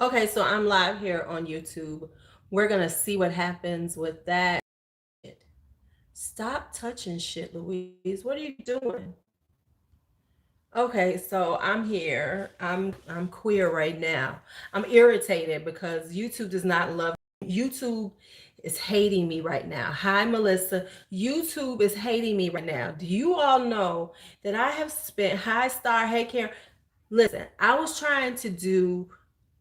Okay, so I'm live here on YouTube. We're gonna see what happens with that. Stop touching shit, Louise. What are you doing? Okay, so I'm here. I'm queer right now. I'm irritated because YouTube does not love YouTube is hating me right now. Hi Melissa. YouTube is hating me right now. Do you all know that I have spent Hi Star, hey Karen? Listen, I was trying to do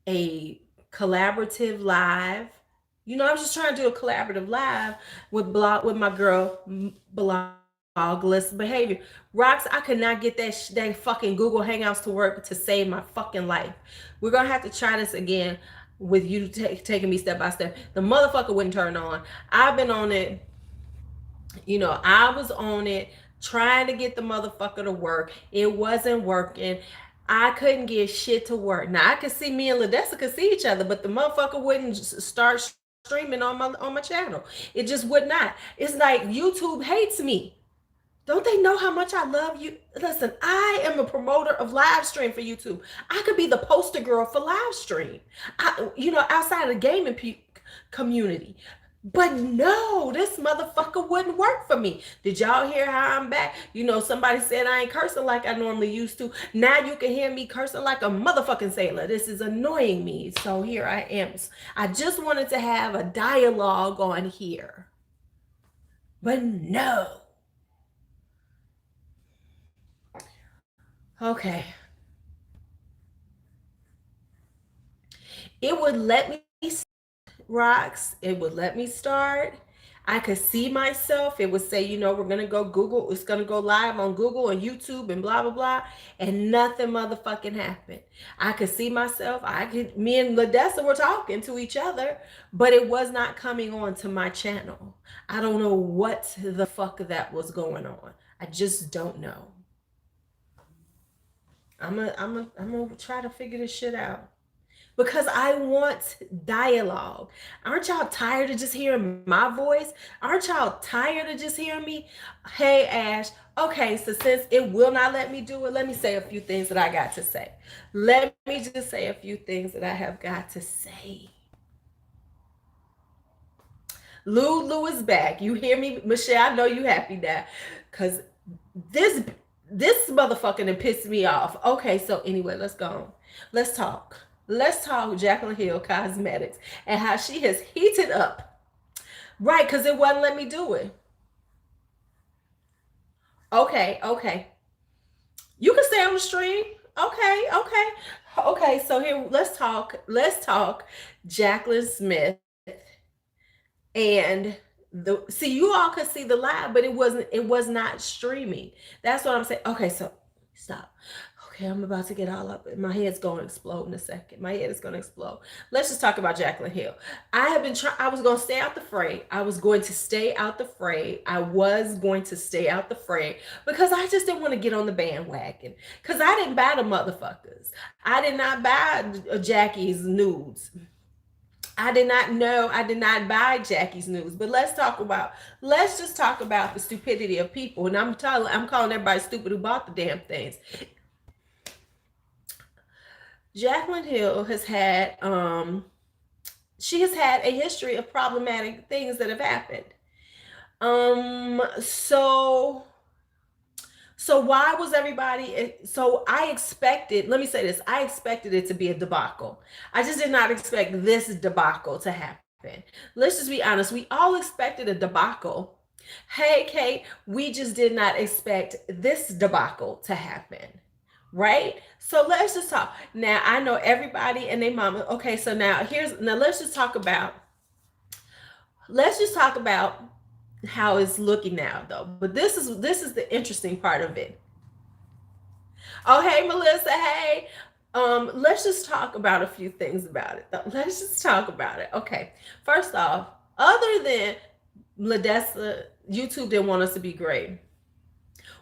a collaborative live. I was just trying to do a collaborative live with my girl blogless behavior. Rocks, I could not get that fucking Google Hangouts to work to save my fucking life. We're gonna have to try this again with you taking me step by step. The motherfucker wouldn't turn on. I've been on it. I was on it trying to get the motherfucker to work. It wasn't working. I couldn't get shit to work. Now I could see me and Ladessa could see each other, but the motherfucker wouldn't start streaming on my channel. It just would not. It's like YouTube hates me. Don't they know how much I love you? Listen, I am a promoter of live stream for YouTube. I could be the poster girl for live stream. Outside of the gaming community. But no, this motherfucker wouldn't work for me. Did y'all hear how I'm back? Somebody said I ain't cursing like I normally used to. Now you can hear me cursing like a motherfucking sailor. This is annoying me. So here I am. I just wanted to have a dialogue on here. But no. Okay. It would let me rocks. It would let me start. I could see myself. It would say, we're going to go Google. It's going to go live on Google and YouTube and blah, blah, blah. And nothing motherfucking happened. I could see myself. Me and Ladessa were talking to each other, but it was not coming on to my channel. I don't know what the fuck that was going on. I just don't know. I'm gonna try to figure this shit out. Because I want dialogue. Aren't y'all tired of just hearing my voice? Aren't y'all tired of just hearing me? Hey, Ash. Okay, so since it will not let me do it, let me say a few things that I got to say. Let me just say a few things that I have got to say. Lou is back. You hear me, Michelle? I know you happy now. Because this motherfucker done pissed me off. Okay, so anyway, let's go on. Let's talk Jaclyn Hill Cosmetics and how she has heated up. Right, because it wouldn't let me do it. Okay. You can stay on the stream. Okay, so here, let's talk Jaclyn Smith. And you all could see the live, but it was not streaming. That's what I'm saying. Okay, so stop. Okay, I'm about to get all up. My head's going to explode in a second. My head is going to explode. Let's just talk about Jaclyn Hill. I was going to stay out the fray. I was going to stay out the fray because I just didn't want to get on the bandwagon. Because I didn't buy the motherfuckers. I did not buy Jackie's nudes. I did not buy Jackie's news. But let's just talk about the stupidity of people. And I'm calling everybody stupid who bought the damn things. Jaclyn Hill has had she has had a history of problematic things that have happened. So why was everybody, so I expected, let me say this, I expected it to be a debacle. I just did not expect this debacle to happen. Let's just be honest, we all expected a debacle. Hey, Kate, we just did not expect this debacle to happen. Right? So let's just talk. Now, I know everybody and their mama. Okay, so now let's just talk about how it's looking now, though. But this is the interesting part of it. Oh, hey, Melissa. Hey. Let's just talk about a few things about it. Let's just talk about it. Okay. First off, other than Ladessa, YouTube didn't want us to be great.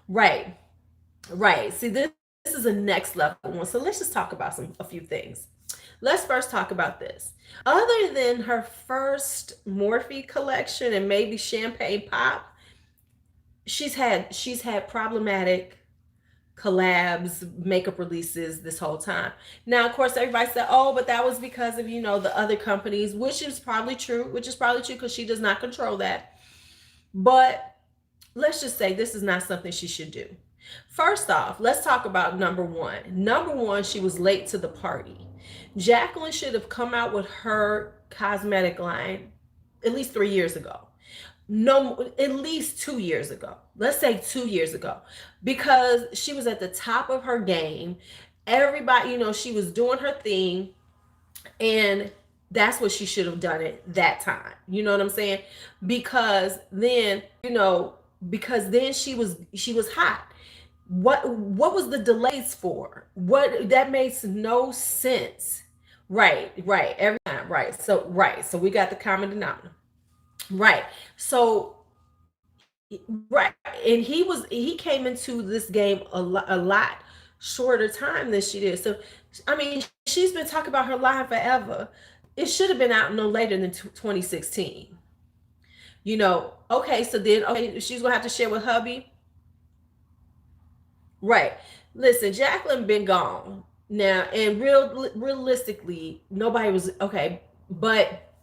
Right. See, this is a next level one. So let's just talk about a few things. Let's first talk about this. Other than her first Morphe collection and maybe Champagne Pop, she's had problematic collabs, makeup releases this whole time. Now, of course, everybody said, oh, but that was because of, the other companies, which is probably true, because she does not control that. But let's just say this is not something she should do. First off, let's talk about number one. Number one, she was late to the party. Jaclyn should have come out with her cosmetic line at least 3 years ago. No, at least 2 years ago. Let's say 2 years ago, because she was at the top of her game. Everybody, she was doing her thing, and that's what she should have done at that time. You know what I'm saying? Because then, she was hot. What was the delays for? What, that makes no sense. Right, every time, right. So we got the common denominator. Right. So right. And he came into this game a lot shorter time than she did. So I mean, she's been talking about her line forever. It should have been out no later than 2016. Okay, so then she's gonna have to share with hubby. Right. Listen, Jaclyn been gone now, and realistically, nobody was okay, but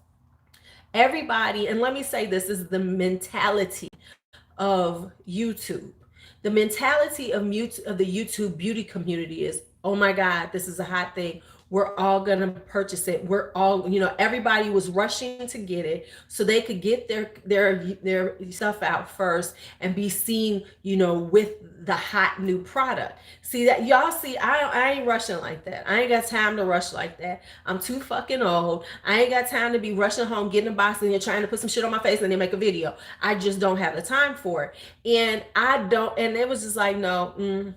everybody, and let me say this is the mentality of YouTube. The mentality of the YouTube beauty community is, oh my God, this is a hot thing. We're all going to purchase it. We're all, everybody was rushing to get it so they could get their stuff out first and be seen, with the hot new product. See that, y'all see, I ain't rushing like that. I ain't got time to rush like that. I'm too fucking old. I ain't got time to be rushing home, getting a box, and you're trying to put some shit on my face and then make a video. I just don't have the time for it. And and it was just like, no,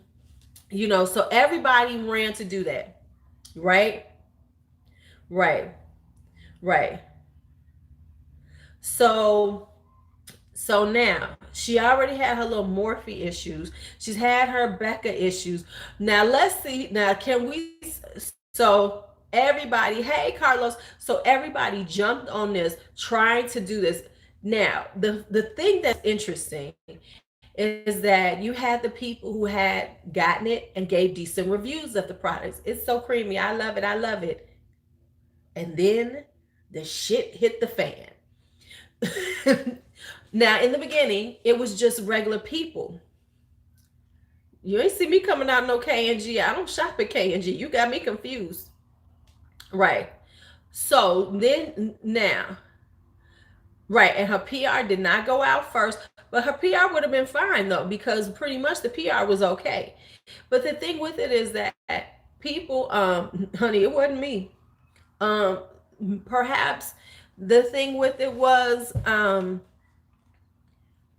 so everybody ran to do that. Right. So now she already had her little Morphe issues. She's had her Becca issues. Now let's see. Now can we? So everybody, hey Carlos. So everybody jumped on this, trying to do this. Now the thing that's interesting is that you had the people who had gotten it and gave decent reviews of the products. It's so creamy. I love it. And then the shit hit the fan. Now, in the beginning, it was just regular people. You ain't see me coming out no K&G. I don't shop at K&G. You got me confused. Right. So then now, right, and her PR did not go out first. But her PR would have been fine though, because pretty much the PR was okay. But the thing with it is that people, honey, it wasn't me. Perhaps the thing with it was,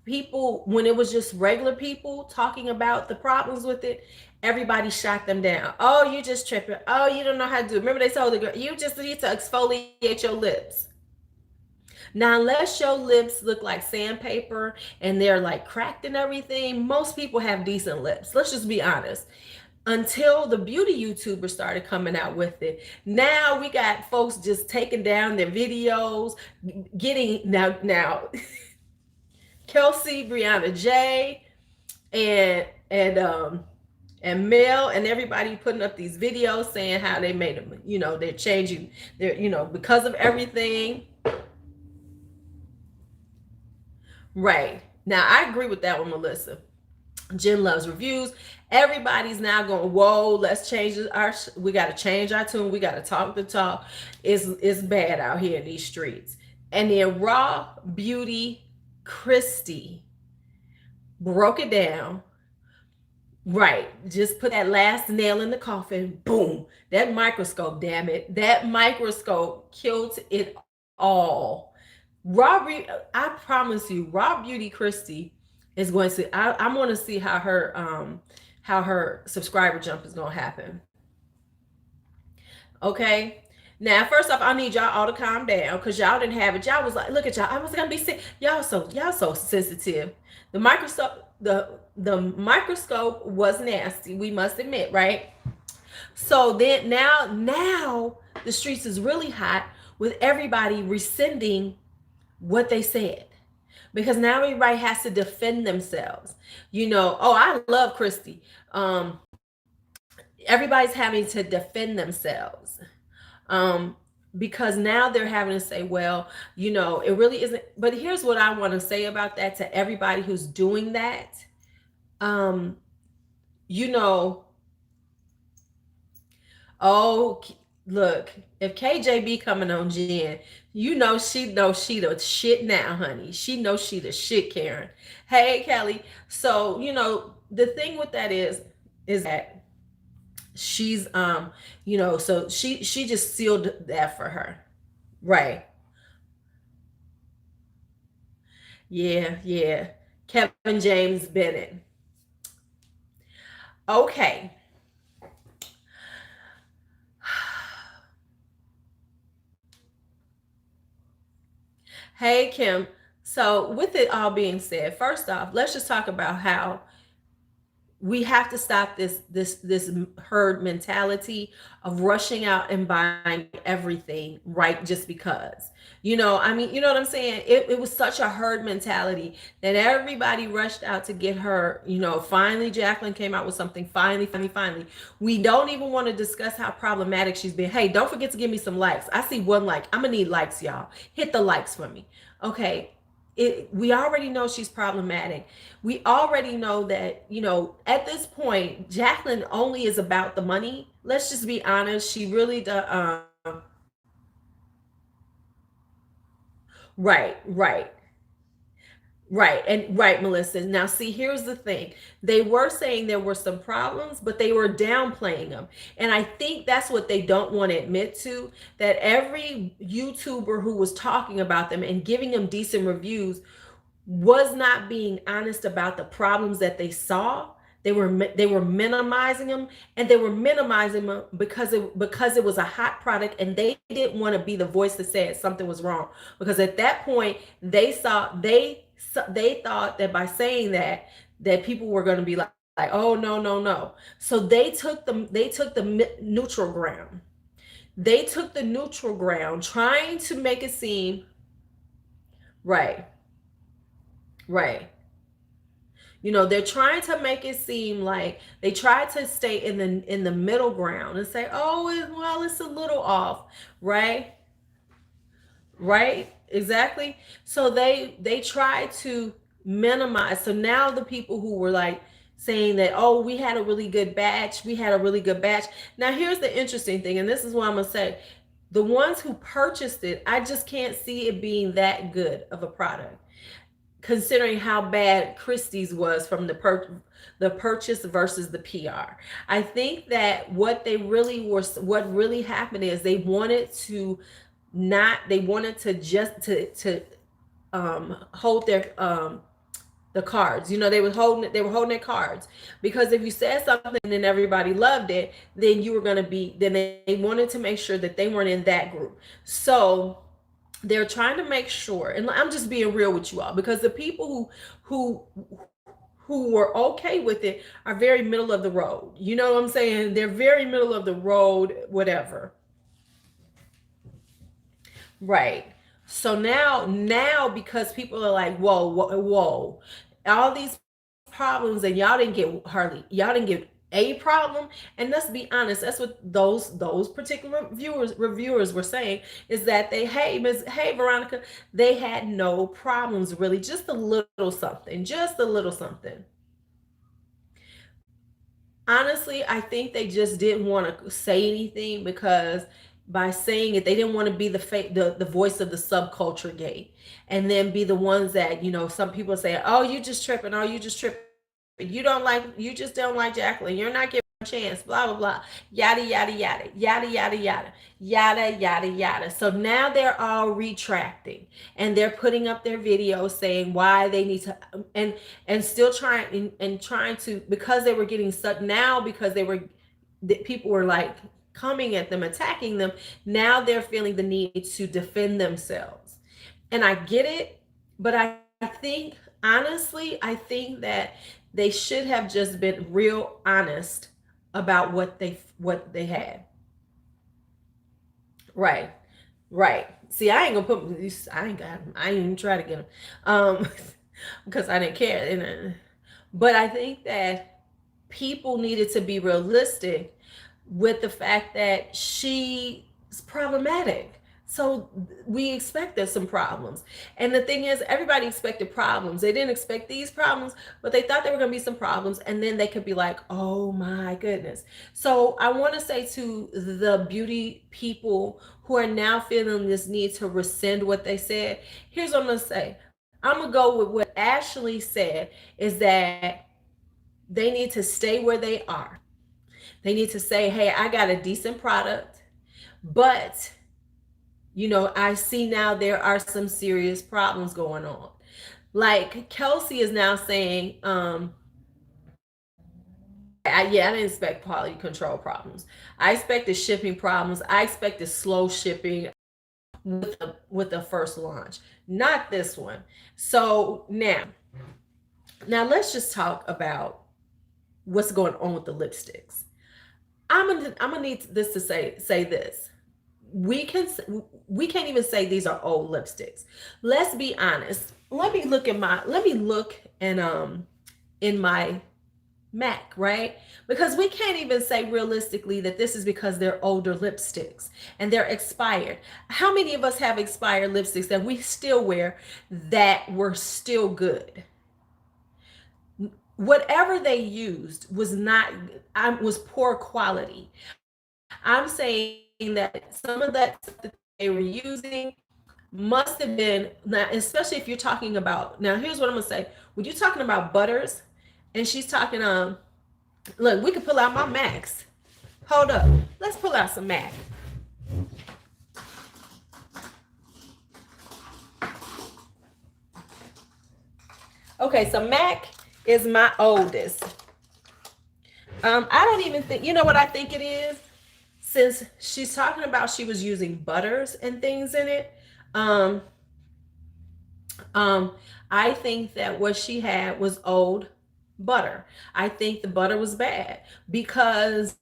people, when it was just regular people talking about the problems with it, everybody shot them down. Oh, you just tripping. Oh, you don't know how to do it. Remember they told the girl, you just need to exfoliate your lips. Now, unless your lips look like sandpaper and they're like cracked and everything, most people have decent lips. Let's just be honest. Until the beauty YouTubers started coming out with it. Now we got folks just taking down their videos, getting now Kelsey, Brianna J, and Mel and everybody putting up these videos saying how they made them, they're changing their, because of everything. Right. Now, I agree with that one, Melissa. Jen loves reviews. Everybody's now going, whoa, let's change we got to change our tune. We got to talk the talk. It's bad out here in these streets. And then Raw Beauty Christy broke it down. Right. Just put that last nail in the coffin. Boom. That microscope, damn it. That microscope killed it all. I promise you, Raw Beauty Christy is going to, I'm going to see how her subscriber jump is going to happen. Okay. Now, first off, I need y'all all to calm down, because y'all didn't have it. Y'all was like, look at y'all. I was going to be sick. Y'all so sensitive. The microscope was nasty. We must admit, right? So then now the streets is really hot with everybody rescinding what they said, because now everybody has to defend themselves. Oh, I love Christy. um, everybody's having to defend themselves. Um, because now they're having to say, well, it really isn't. But here's what I want to say about that to everybody who's doing that. Um, you know, oh, look, if KJB coming on Jen, she knows she the shit now, honey. She knows she the shit, Karen. Hey, Kelly. So, the thing with that is that she's so she just sealed that for her. Right. Yeah, yeah. Kevin James Bennett. Okay. Hey, Kim. So, with it all being said, first off, let's just talk about how we have to stop this herd mentality of rushing out and buying everything right just because. I mean, you know what I'm saying? It was such a herd mentality that everybody rushed out to get her. Finally Jaclyn came out with something. Finally. We don't even want to discuss how problematic she's been. Hey, don't forget to give me some likes. I see one like. I'm gonna need likes, y'all. Hit the likes for me. Okay. We already know she's problematic. We already know that, at this point, Jaclyn only is about the money. Let's just be honest. She really does. Right, right. Right. And right, Melissa. Now, see, here's the thing. They were saying there were some problems, but they were downplaying them. And I think that's what they don't want to admit to, that every YouTuber who was talking about them and giving them decent reviews was not being honest about the problems that they saw. They were minimizing them, and they were minimizing them because it was a hot product, and they didn't want to be the voice that said something was wrong, because at that point they thought that by saying that people were going to be like, oh, no, no, no. So they took the neutral ground. They took the neutral ground, trying to make it seem right. Right. They're trying to make it seem like they try to stay in the middle ground and say, "Oh, well, it's a little off." Right? Right? Exactly. So they try to minimize. So now the people who were like saying that, "Oh, we had a really good batch. We had a really good batch." Now, here's the interesting thing, and this is what I'm going to say. The ones who purchased it, I just can't see it being that good of a product, considering how bad Christie's was from the purchase versus the PR. I think that what really happened is they wanted to just to hold their the cards. They were holding their cards, because if you said something and everybody loved it, then they wanted to make sure that they weren't in that group. So they're trying to make sure, and I'm just being real with you all, because the people who were okay with it are very middle of the road. You know what I'm saying? They're very middle of the road, whatever. Right. So now because people are like, whoa, whoa, whoa, all these problems, and y'all didn't get a problem. And let's be honest, that's what those particular reviewers were saying, is that hey Veronica, they had no problems really, just a little something, Honestly, I think they just didn't want to say anything, because by saying it, they didn't want to be the voice of the subculture gate, and then be the ones that, some people say, oh, you just tripping, oh, you just tripping, you just don't like Jaclyn, you're not giving her a chance, blah blah blah, yada yada yada yada yada yada yada yada yada. So now they're all retracting, and they're putting up their videos saying why they need to, and still trying to, because they were getting stuck now, because people were like coming at them, attacking them. Now they're feeling the need to defend themselves, and I get it. But I think, honestly, I think that they should have just been real honest about what they had. Right. Right. See, I ain't gonna put these. I ain't even try to get them, because I didn't care. But I think that. people needed to be realistic with the fact that she's problematic. So we expected some problems. And the thing is, everybody expected problems. They didn't expect these problems, but they thought there were going to be some problems. And then they could be like, oh my goodness. So I want to say to the beauty people who are now feeling this need to rescind what they said, here's what I'm going to say. I'm going to go with what Ashley said, is that they need to stay where they are. They need to say, hey, I got a decent product, but I see now there are some serious problems going on. Like Kelsey is now saying, I didn't expect quality control problems. I expected shipping problems. I expected slow shipping with the first launch, not this one. So now let's just talk about what's going on with the lipsticks. I'm gonna need this to say this. We can't even say these are old lipsticks. Let's be honest. Let me look and in my MAC, right? Because we can't even say realistically that this is because they're older lipsticks and they're expired. How many of us have expired lipsticks that we still wear that were still good? Whatever they used was poor quality. I'm saying that some of that stuff that they were using must have been, now, especially if you're talking about, now here's what I'm gonna say. When you're talking about butters, and she's talking, look, we could pull out my Macs. Hold up, let's pull out some Mac. Okay, so Mac is my oldest. I don't even think, you know what I think it is? Since she's talking about she was using butters and things in it, I think that what she had was old butter. I think the butter was bad because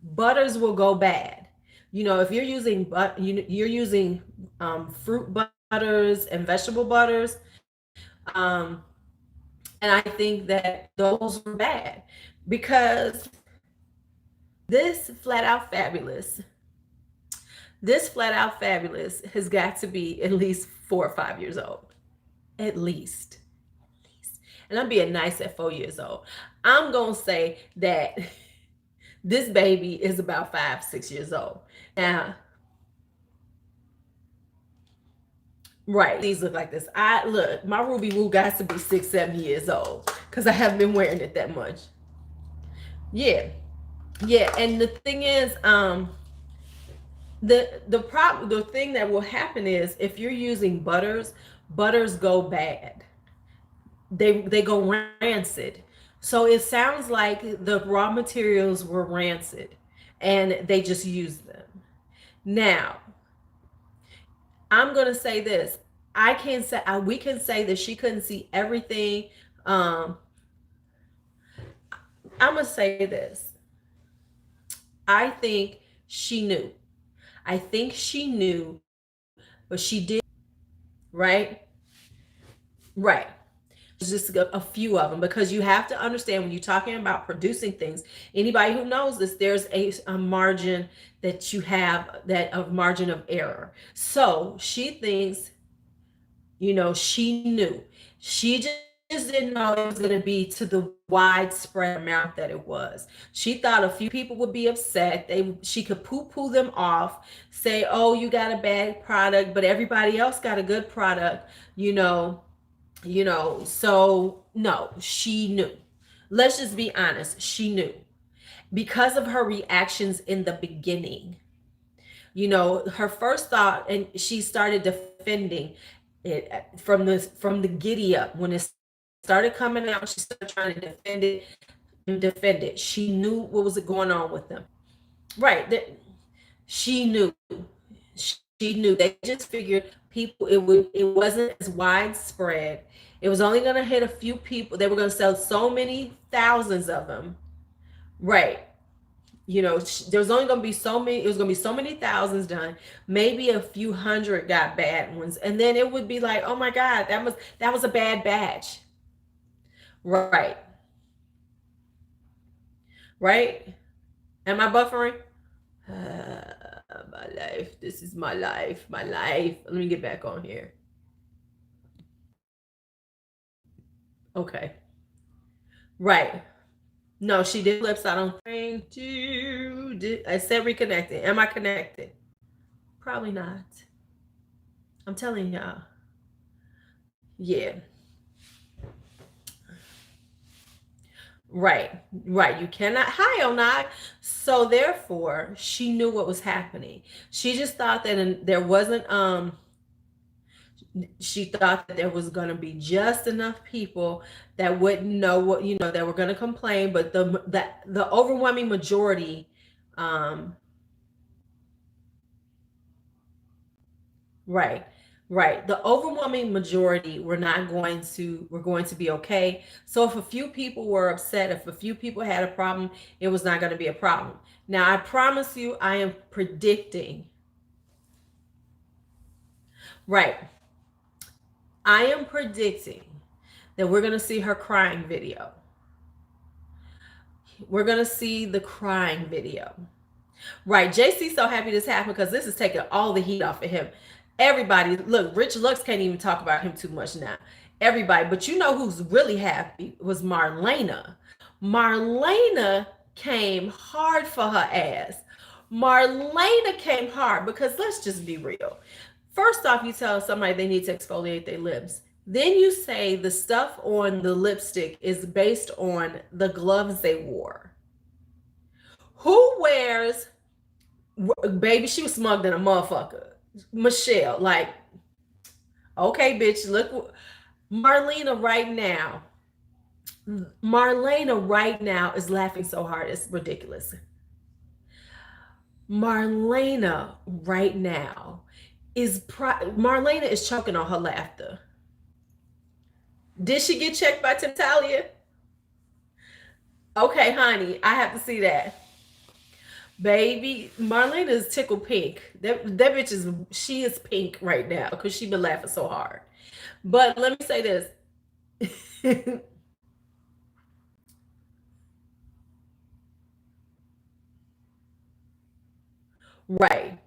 butters will go bad. If you're using you're using fruit butters and vegetable butters, and I think that those were bad because this flat out fabulous has got to be at least 4 or 5 years old. At least. And I'm being nice at 4 years old. I'm going to say that this baby is about 5, 6 years old. Now, right, these look like this. Look, my Ruby Woo got to be 6, 7 years old because I haven't been wearing it that much. Yeah. And the thing is, the thing that will happen is if you're using butters go bad. They go rancid. So it sounds like the raw materials were rancid and they just used them. Now, I'm going to say this. We can say that she couldn't see everything. I'm going to say this. I think she knew. But she did. Right? Just a few of them, because you have to understand when you're talking about producing things, anybody who knows this, there's a margin that you have, that of margin of error. So she thinks, she knew. She just didn't know it was going to be to the widespread amount that it was. She thought a few people would be upset. She could poo them off, say, oh, you got a bad product, but everybody else got a good product, so no, she knew. Let's just be honest. She knew because of her reactions in the beginning. Her first thought, and she started defending it from the giddy up. When it started coming out, she started trying to defend it. She knew what was going on with them. Right. She knew. She knew. They just figured people, it wasn't as widespread. It was only going to hit a few people. They were going to sell so many thousands of them. Right. There's only going to be so many. It was going to be so many thousands done. Maybe a few hundred got bad ones. And then it would be like, oh my God, that was a bad batch. Right. right? Am I buffering? My life. This is my life. My life. Let me get back on here. Okay. Right. No, she did flips. I don't think I said reconnecting. Am I connected? Probably not. I'm telling y'all. Yeah. Right. Right. You cannot hide on that. So therefore, she knew what was happening. She just thought that there wasn't she thought that there was going to be just enough people that wouldn't know what, that were going to complain, but the overwhelming majority, um right, right, the overwhelming majority were going to be okay. So if a few people were upset, if a few people had a problem, it was not going to be a problem. Now I promise you, I am predicting, right, I am predicting that we're going to see her crying video. We're going to see the crying video. Right. JC's so happy this happened because this is taking all the heat off of him. Everybody, look, Rich Lux can't even talk about him too much now. Everybody, but you know who's really happy was Marlena. Marlena came hard for her ass. Marlena came hard because let's just be real. First off, you tell somebody they need to exfoliate their lips. Then you say the stuff on the lipstick is based on the gloves they wore. Who wears, baby, she was smugged in a motherfucker. Michelle, like, okay, bitch, look, Marlena right now. Marlena right now is laughing so hard, it's ridiculous. Marlena right now Marlena is choking on her laughter. Did she get checked by Talia? Okay, honey, I have to see that. Baby, Marlena is tickle pink. That bitch she is pink right now because she been laughing so hard. But let me say this. Right,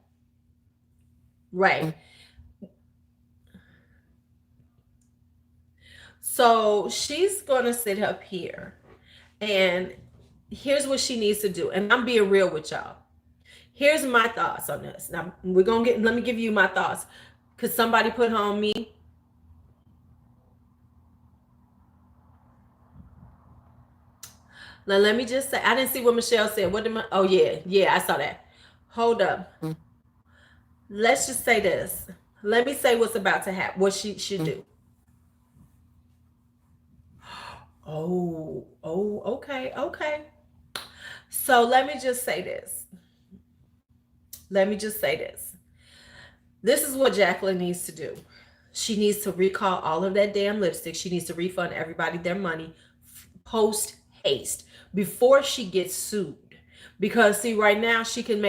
right. So she's gonna sit up here, and here's what she needs to do. And I'm being real with y'all. Here's my thoughts on this. Now let me give you my thoughts. Could somebody put her on me? Now let me just say, I didn't see what Michelle said. What did oh yeah, I saw that. Hold up. Let's just say this. Let me say what's about to happen, what she should do. Oh, okay, okay. So let me just say this. Let me just say this. This is what Jaclyn needs to do. She needs to recall all of that damn lipstick. She needs to refund everybody their money post haste before she gets sued. Because see, right now she could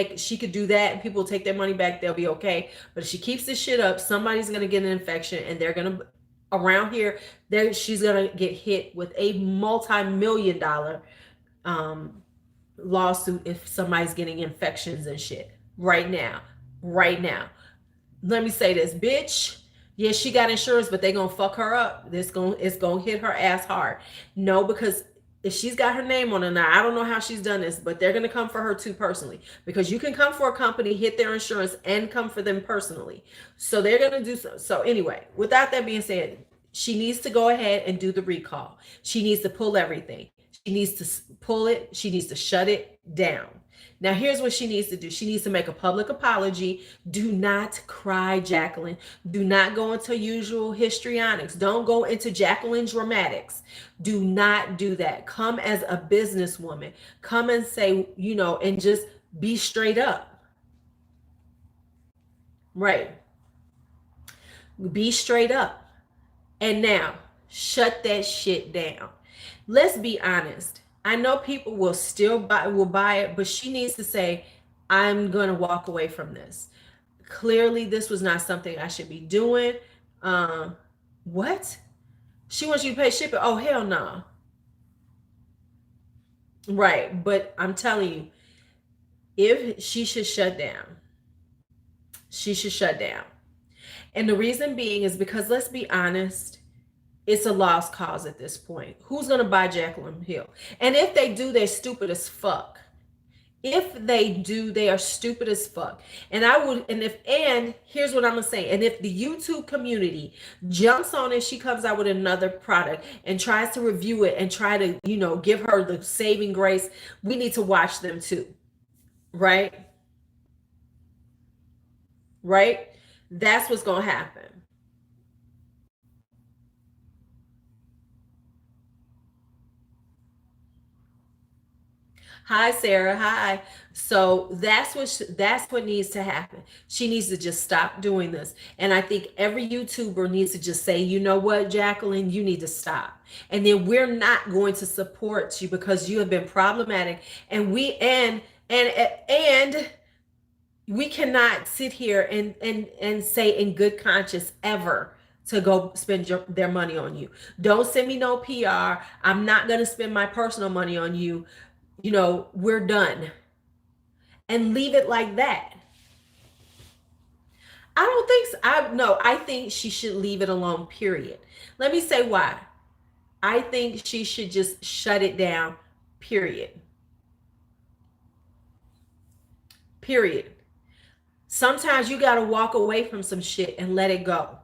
do that and people take their money back, they'll be okay. But if she keeps this shit up, somebody's gonna get an infection and they're gonna around here, she's gonna get hit with a multi-million-dollar lawsuit if somebody's getting infections and shit. Right now. Right now. Let me say this, bitch. Yeah, she got insurance, but they gonna fuck her up. It's gonna hit her ass hard. No, because if she's got her name on it now, I don't know how she's done this, but they're gonna come for her too personally. Because you can come for a company, hit their insurance, and come for them personally. So they're gonna do so. So anyway, without that being said, she needs to go ahead and do the recall. She needs to pull everything. She needs to pull it. She needs to shut it down. Now, here's what she needs to do. She needs to make a public apology. Do not cry, Jaclyn. Do not go into usual histrionics. Don't go into Jaclyn dramatics. Do not do that. Come as a businesswoman. Come and say, and just be straight up. Right. Be straight up. And now, shut that shit down. Let's be honest. I know people will still buy it, but she needs to say, I'm going to walk away from this. Clearly, this was not something I should be doing. What? She wants you to pay shipping? Oh, hell no. Right. But I'm telling you, if she should shut down, she should shut down. And the reason being is because, let's be honest, it's a lost cause at this point. Who's going to buy Jaclyn Hill? And if they do, they're stupid as fuck. If they do, they are stupid as fuck. And I would, and here's what I'm gonna say. And if the YouTube community jumps on it, she comes out with another product and tries to review it and try to, give her the saving grace, we need to watch them too. Right? Right? That's what's gonna happen. Hi, Sarah. Hi. So that's what needs to happen. She needs to just stop doing this. And I think every YouTuber needs to just say, you know what, Jaclyn, you need to stop. And then we're not going to support you because you have been problematic. And and we cannot sit here and say in good conscience ever to go spend their money on you. Don't send me no PR. I'm not going to spend my personal money on you. We're done. And leave it like that. I don't think so. I think she should leave it alone, period. Let me say why. I think she should just shut it down, period. Period. Sometimes you got to walk away from some shit and let it go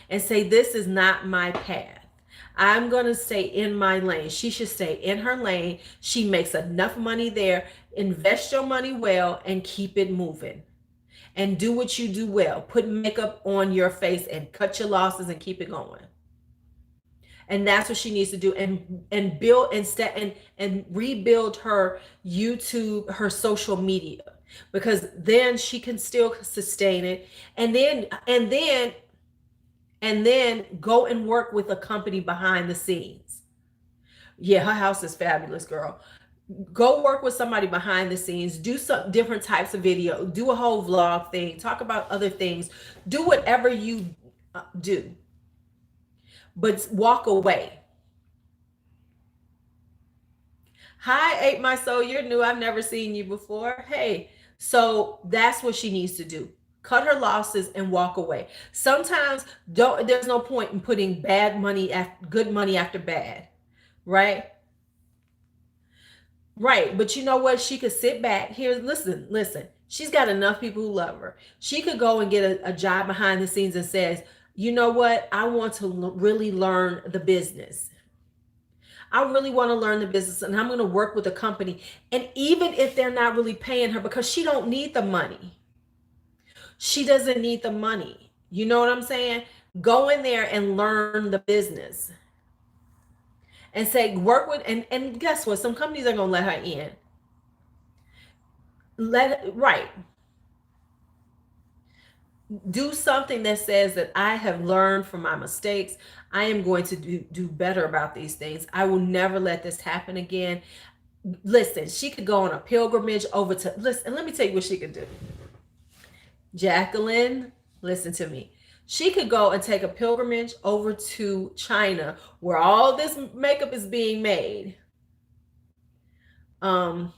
and say, this is not my path. I'm going to stay in my lane. She should stay in her lane. She makes enough money there. Invest your money well and keep it moving. And do what you do well. Put makeup on your face and cut your losses and keep it going. And that's what she needs to do, and build and rebuild her YouTube, her social media, because then she can still sustain it, and then go and work with a company behind the scenes. Yeah, her house is fabulous, girl. Go work with somebody behind the scenes, do some different types of video, do a whole vlog thing, talk about other things, do whatever you do, but walk away. Hi, Ate My Soul, you're new. I've never seen you before. Hey, so that's what she needs to do. Cut her losses and walk away. Sometimes there's no point in putting bad money after good money after bad, right? Right. But you know what? She could sit back here. Listen. She's got enough people who love her. She could go and get a job behind the scenes and says, you know what? I want to really learn the business. I really want to learn the business, and I'm going to work with a company. And even if they're not really paying her, because she don't need the money. She doesn't need the money. You know what I'm saying? Go in there and learn the business. And say, work with, and guess what? Some companies are going to let her in. Right. Do something that says that I have learned from my mistakes. I am going to do better about these things. I will never let this happen again. Listen, she could go on a pilgrimage over to, listen, let me tell you what she could do. Jaclyn, listen to me. She could go and take a pilgrimage over to China where all this makeup is being made. And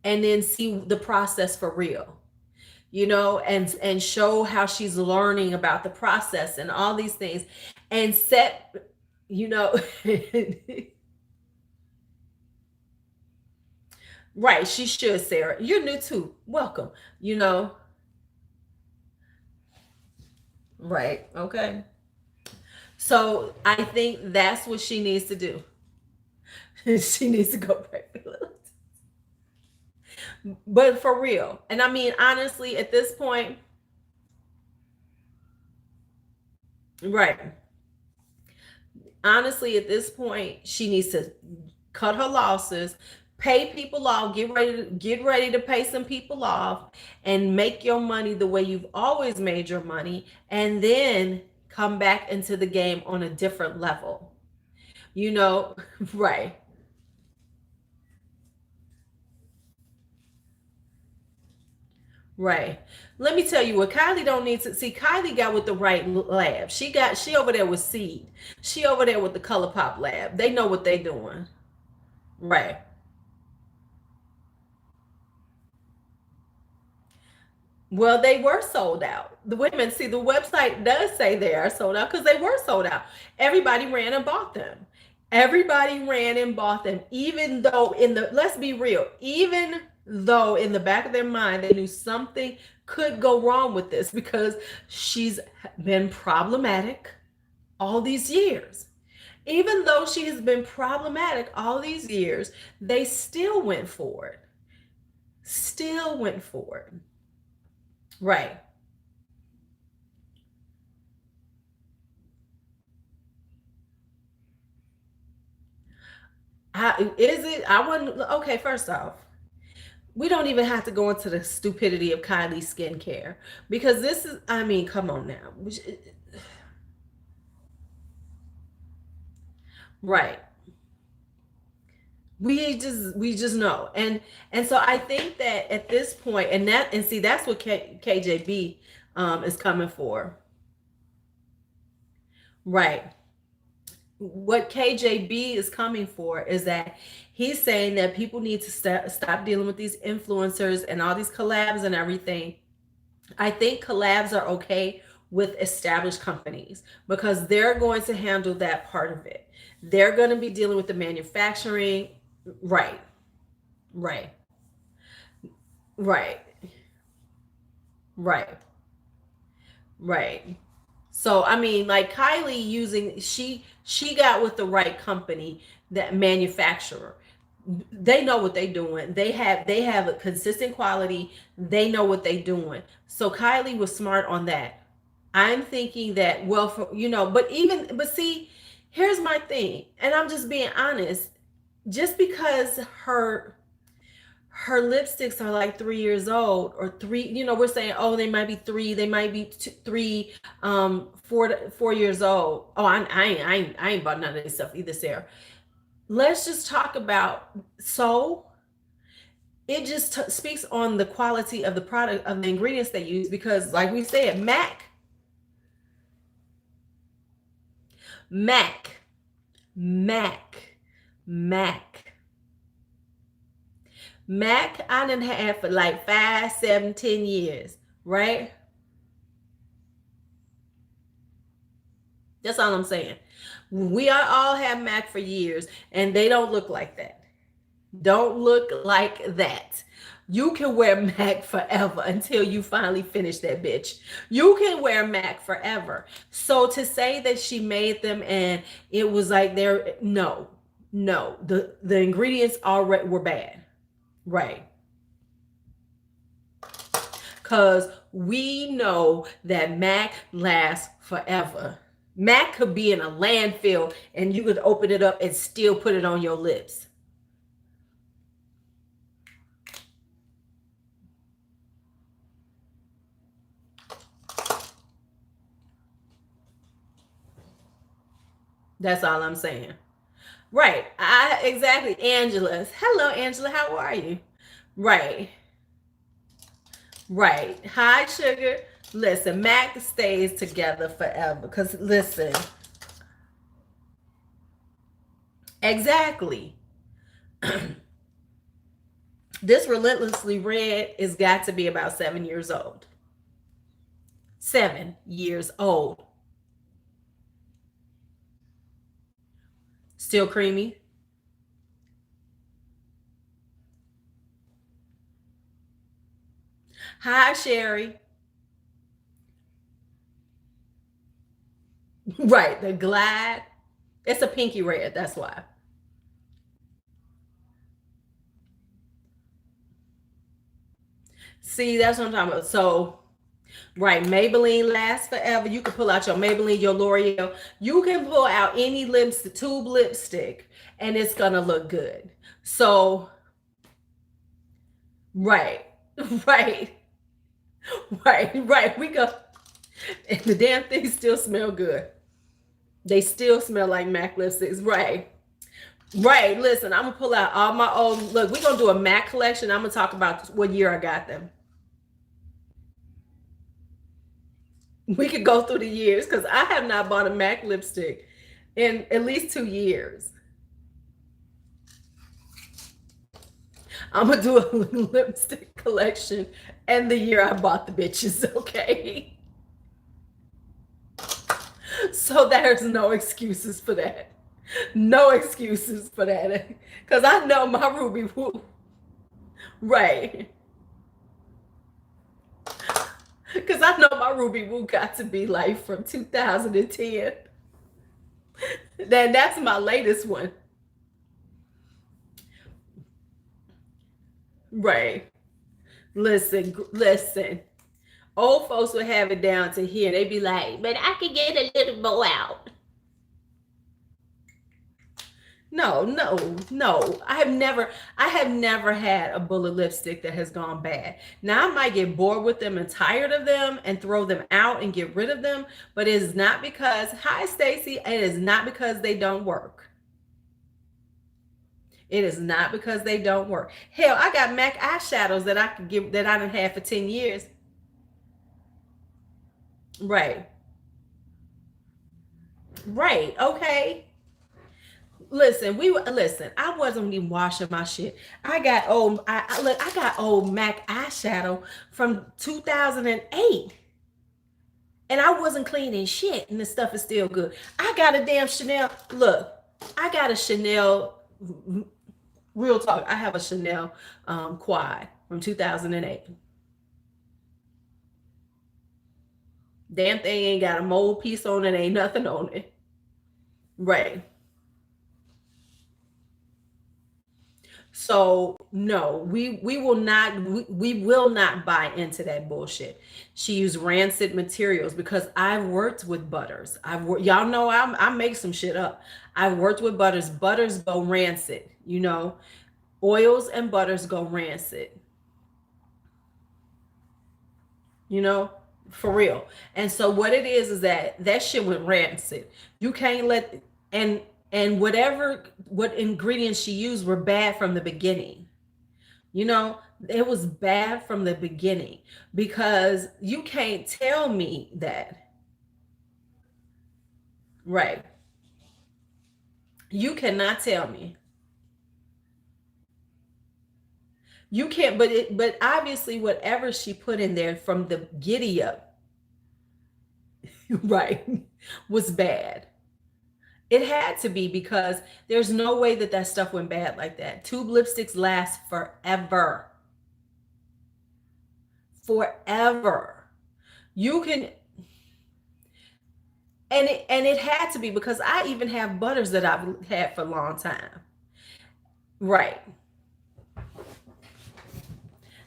then see the process for real. And show how she's learning about the process and all these things, and set, right, she should. Sarah, you're new too, welcome. Right, okay. So I think that's what she needs to do. She needs to go back. But for real, and I mean, honestly, at this point, right, honestly, at this point, she needs to cut her losses, pay people off, get ready to pay some people off, and make your money the way you've always made your money, and then come back into the game on a different level. Right. Right. Let me tell you what Kylie don't need to see. Kylie got with the right lab. She over there with Seed. She over there with the Color Pop lab. They know what they doing. Right. Well, they were sold out. The women, see, the website does say they are sold out because they were sold out. Everybody ran and bought them. Everybody ran and bought them, even though let's be real, even though in the back of their mind they knew something could go wrong with this because she's been problematic all these years. Even though she has been problematic all these years, they still went for it. Still went for it. Right. Is it? I wouldn't. Okay, first off, we don't even have to go into the stupidity of Kylie skincare because this is, I mean, come on now. Right. We just know. And so I think that at this point, and see, that's what KJB is coming for. Right. What KJB is coming for is that he's saying that people need to stop dealing with these influencers and all these collabs and everything. I think collabs are okay with established companies because they're going to handle that part of it. They're going to be dealing with the manufacturing. Right, right, right, right, right. So I mean, like Kylie using she got with the right company, that manufacturer. They know what they're doing. They have a consistent quality. They know what they're doing. So Kylie was smart on that. I'm thinking that, well, for but see, here's my thing, and I'm just being honest. Just because her lipsticks are like 3 years old, or three, we're saying, oh, they might be three, they might be three, 4 years old. Oh, I ain't bought none of this stuff either, Sarah. Let's just talk about, so it just speaks on the quality of the product, of the ingredients they use, because like we said, Mac, Mac, Mac, Mac, I done had for like 5, 7, 10 years, right? That's all I'm saying. We are all have Mac for years, and they don't look like that. Don't look like that. You can wear Mac forever until you finally finish that bitch. You can wear Mac forever. So to say that she made them and it was like they're, no, no. The ingredients already were bad. Right. Because we know that Mac lasts forever. Mac could be in a landfill and you could open it up and still put it on your lips. That's all I'm saying. Right. Exactly. Angela's. Hello, Angela. How are you? Right. Right. Hi, sugar. Listen, Mac stays together forever. Because listen, exactly. This Relentlessly Red is got to be about 7 years old. 7 years old. Still creamy. Hi, Sherry. Right. The Glide. It's a pinky red. That's why. See, that's what I'm talking about. So, right, Maybelline lasts forever. You can pull out your Maybelline, your L'Oreal. You can pull out any lipstick, tube lipstick, and it's gonna look good. So, right, right, right. We go, and the damn things still smell good. They still smell like MAC lipsticks. Right, right. Listen, I'm gonna pull out all my old. Look, we're gonna do a MAC collection. I'm gonna talk about what year I got them. We could go through the years because I have not bought a MAC lipstick in at least 2 years. I'm gonna do a lipstick collection and the year I bought the bitches, okay? So there's no excuses for that. No excuses for that. Because I know my Ruby Woo. Right. Because I know my Ruby Woo got to be like from 2010. Then that's my latest one. Right. Listen. Old folks would have it down to here. They'd be like, but I could get a little more out. No. I have never had a bullet lipstick that has gone bad. Now I might get bored with them and tired of them and throw them out and get rid of them, but it is not because, hi Stacy, it is not because they don't work. It is not because they don't work. Hell, I got MAC eyeshadows that I could give that I done had for 10 years. Right. Right. Okay. Listen. I wasn't even washing my shit. I got I got old MAC eyeshadow from 2008, and I wasn't cleaning shit, and the stuff is still good. I got a damn Chanel. Look, I got a Chanel. Real talk. I have a Chanel quad from 2008. Damn thing ain't got a mold piece on it. Ain't nothing on it. Right. So no, we will not buy into that bullshit. She used rancid materials because I've worked with butters. Y'all know I make some shit up. I've worked with butters. Butters go rancid, you know. Oils and butters go rancid, you know, for real. And so what it is that shit went rancid. You can't let and what ingredients she used were bad from the beginning. You know, it was bad from the beginning because you can't tell me that. Right. You cannot tell me. You can't, but obviously whatever she put in there from the giddy up, right, was bad. It had to be because there's no way that stuff went bad like that. Tube lipsticks last forever. Forever. You can and it had to be because I even have butters that I've had for a long time. Right.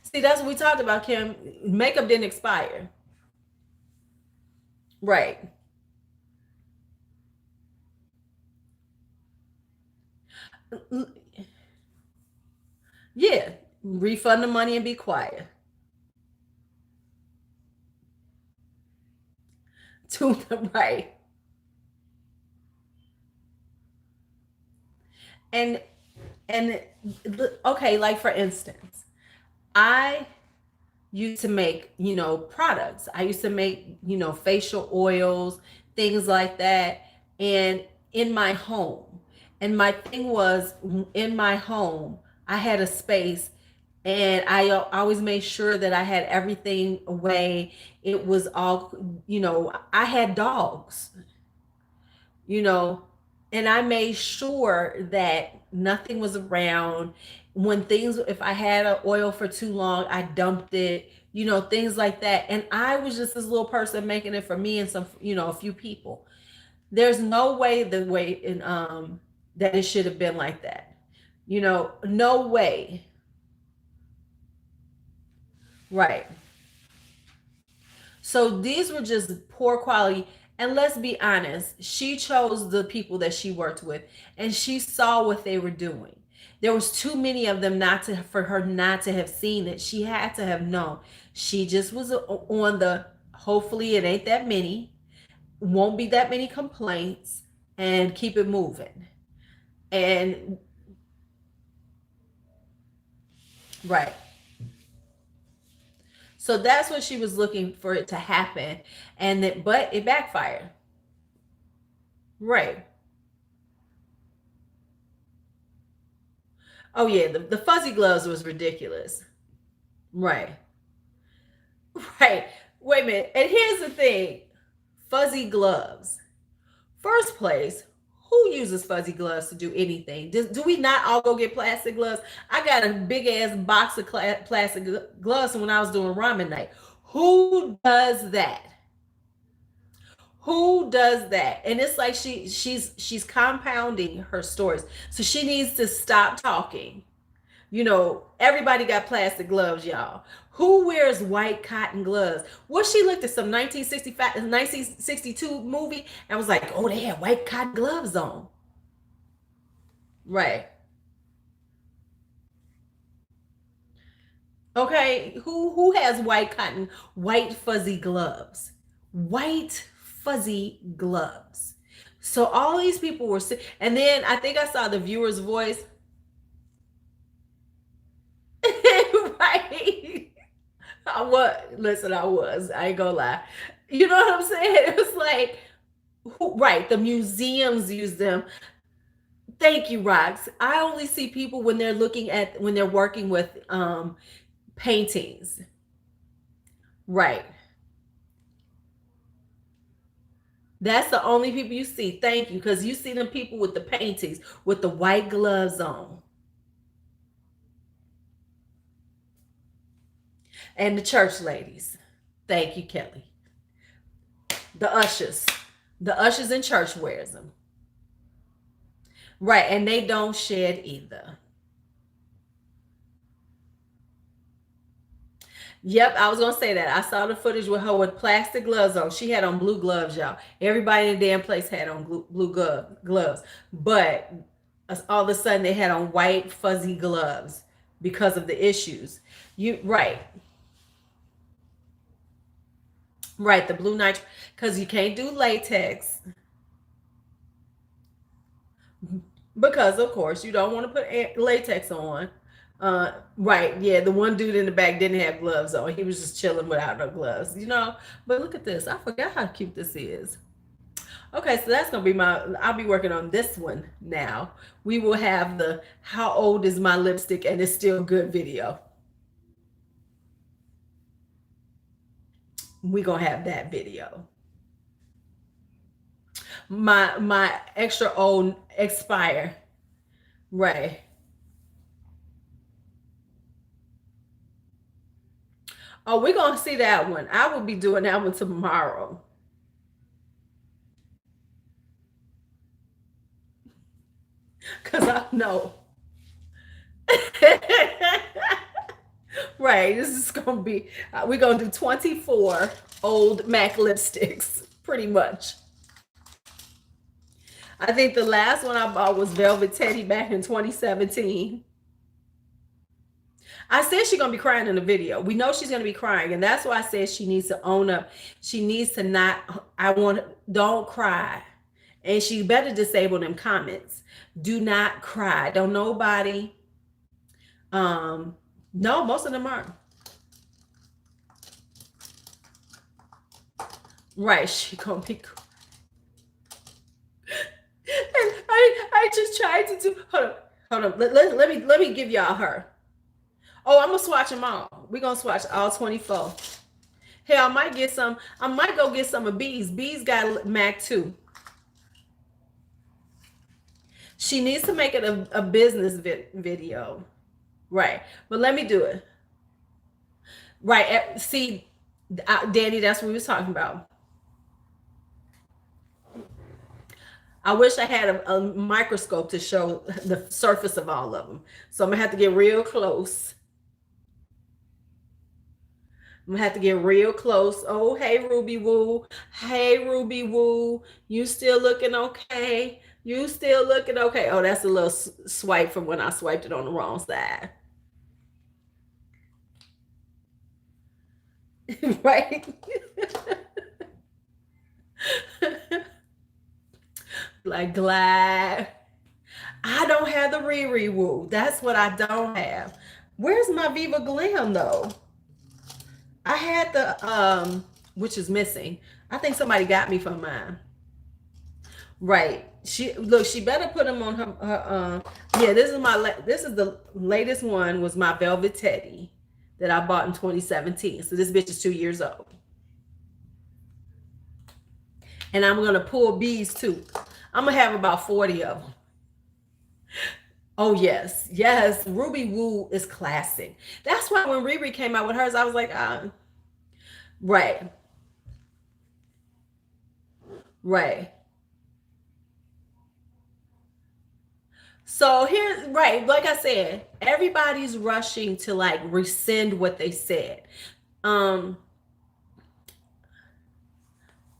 See, that's what we talked about, Kim. Makeup didn't expire. Right. Yeah. Refund the money and be quiet. To the right. And and okay, like for instance, I used to make, products. I used to make, facial oils, things like that, and in my home. And my thing was in my home, I had a space and I always made sure that I had everything away. It was all, I had dogs, you know, and I made sure that nothing was around. When things, if I had an oil for too long, I dumped it, things like that. And I was just this little person making it for me and some, a few people. There's no way that it should have been like that. No way. Right. So these were just poor quality. And let's be honest, she chose the people that she worked with and she saw what they were doing. There was too many of them not to for her not to have seen it. She had to have known. She just was on the hopefully it ain't that many, won't be that many complaints, and keep it moving. And right. So that's what she was looking for it to happen. But it backfired. Right. Oh yeah, the fuzzy gloves was ridiculous. Right. Right. Wait a minute. And here's the thing. Fuzzy gloves. First place, who uses fuzzy gloves to do anything? Do we not all go get plastic gloves? I got a big ass box of plastic gloves when I was doing ramen night. Who does that? Who does that? And it's like she's compounding her stories. So she needs to stop talking. You know, everybody got plastic gloves, y'all. Who wears white cotton gloves? What, she looked at some 1965, 1962 movie and was like, oh, they had white cotton gloves on. Right. Okay. Who has white cotton, white fuzzy gloves? White fuzzy gloves. So all these people were and then I think I saw the viewer's voice. Right. I was, listen, I was. I ain't gonna lie. You know what I'm saying? It was like, right, the museums use them. Thank you, Rox. I only see people when they're looking at when they're working with paintings. Right. That's the only people you see. Thank you. Because you see them people with the paintings with the white gloves on. And the church ladies. Thank you, Kelly. The ushers. The ushers in church wears them. Right. And they don't shed either. Yep, I was gonna say that. I saw the footage with her with plastic gloves on. She had on blue gloves, y'all. Everybody in the damn place had on blue gloves, but all of a sudden they had on white fuzzy gloves because of the issues. You right, right. The blue nitro, because you can't do latex because of course you don't want to put latex on. Right, yeah. The one dude in the back didn't have gloves on. He was just chilling without no gloves, you know. But look at this. I forgot how cute this is. Okay, so that's gonna be I'll be working on this one now. We will have the how old is my lipstick and it's still good video. We gonna have that video. My extra old expire. Right. Oh, we're gonna see that one. I will be doing that one tomorrow. Cause I know. Right. This is gonna be we're gonna do 24 old MAC lipsticks, pretty much. I think the last one I bought was Velvet Teddy back in 2017. I said she's gonna be crying in the video. We know she's gonna be crying, and that's why I said she needs to own up. She needs to not. I want. Don't cry, and she better disable them comments. Do not cry. Don't nobody. No, most of them aren't. Right, she gonna be. And I just tried to do. Hold on. Let me give y'all her. Oh, I'm gonna swatch them all. We're gonna swatch all 24. Hell, I might get some. I might go get some of B's. B's got MAC too. She needs to make it a business video. Right. But let me do it. Right. See, Danny, that's what we was talking about. I wish I had a microscope to show the surface of all of them. So I'm gonna have to get real close. I'm gonna have to get real close. Oh, hey, Ruby Woo. Hey, Ruby Woo. You still looking okay? You still looking okay? Oh, that's a little swipe from when I swiped it on the wrong side. Right? Like glad. I don't have the Riri Woo. That's what I don't have. Where's my Viva Glam though? I had the which is missing. I think somebody got me for mine. Right. She better put them on her yeah, this is the latest one was my Velvet Teddy that I bought in 2017. So this bitch is 2 years old. And I'm gonna pull bees too. I'm gonna have about 40 of them. Oh yes, yes. Ruby Woo is classic. That's why when Riri came out with hers, I was like, right, right. So here, right, like I said, everybody's rushing to like rescind what they said. Um,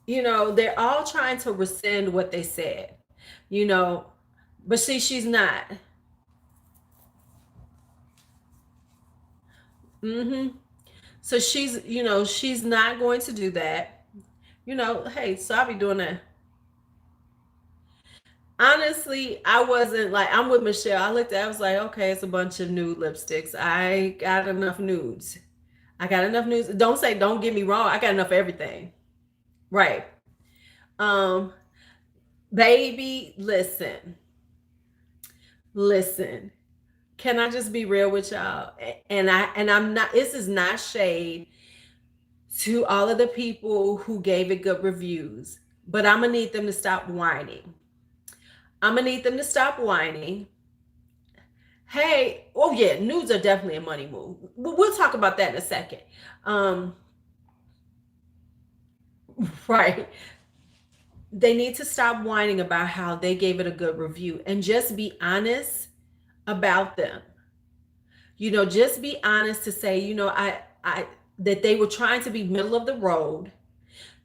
they're all trying to rescind what they said, you know, but see, she's not. Hmm. So she's not going to do that. Hey, so I'll be doing that. Honestly, I wasn't like, I'm with Michelle. I looked at it, I was like, okay, it's a bunch of nude lipsticks. I got enough nudes. I got enough nudes. Don't get me wrong, I got enough of everything. Right. Um, baby, listen. Can I just be real with y'all? And I'm not, this is not shade to all of the people who gave it good reviews, but I'm gonna need them to stop whining. I'm gonna need them to stop whining. Hey, oh yeah, nudes are definitely a money move. We'll talk about that in a second. Um, right. They need to stop whining about how they gave it a good review and just be honest about them. Just be honest to say, I that they were trying to be middle of the road.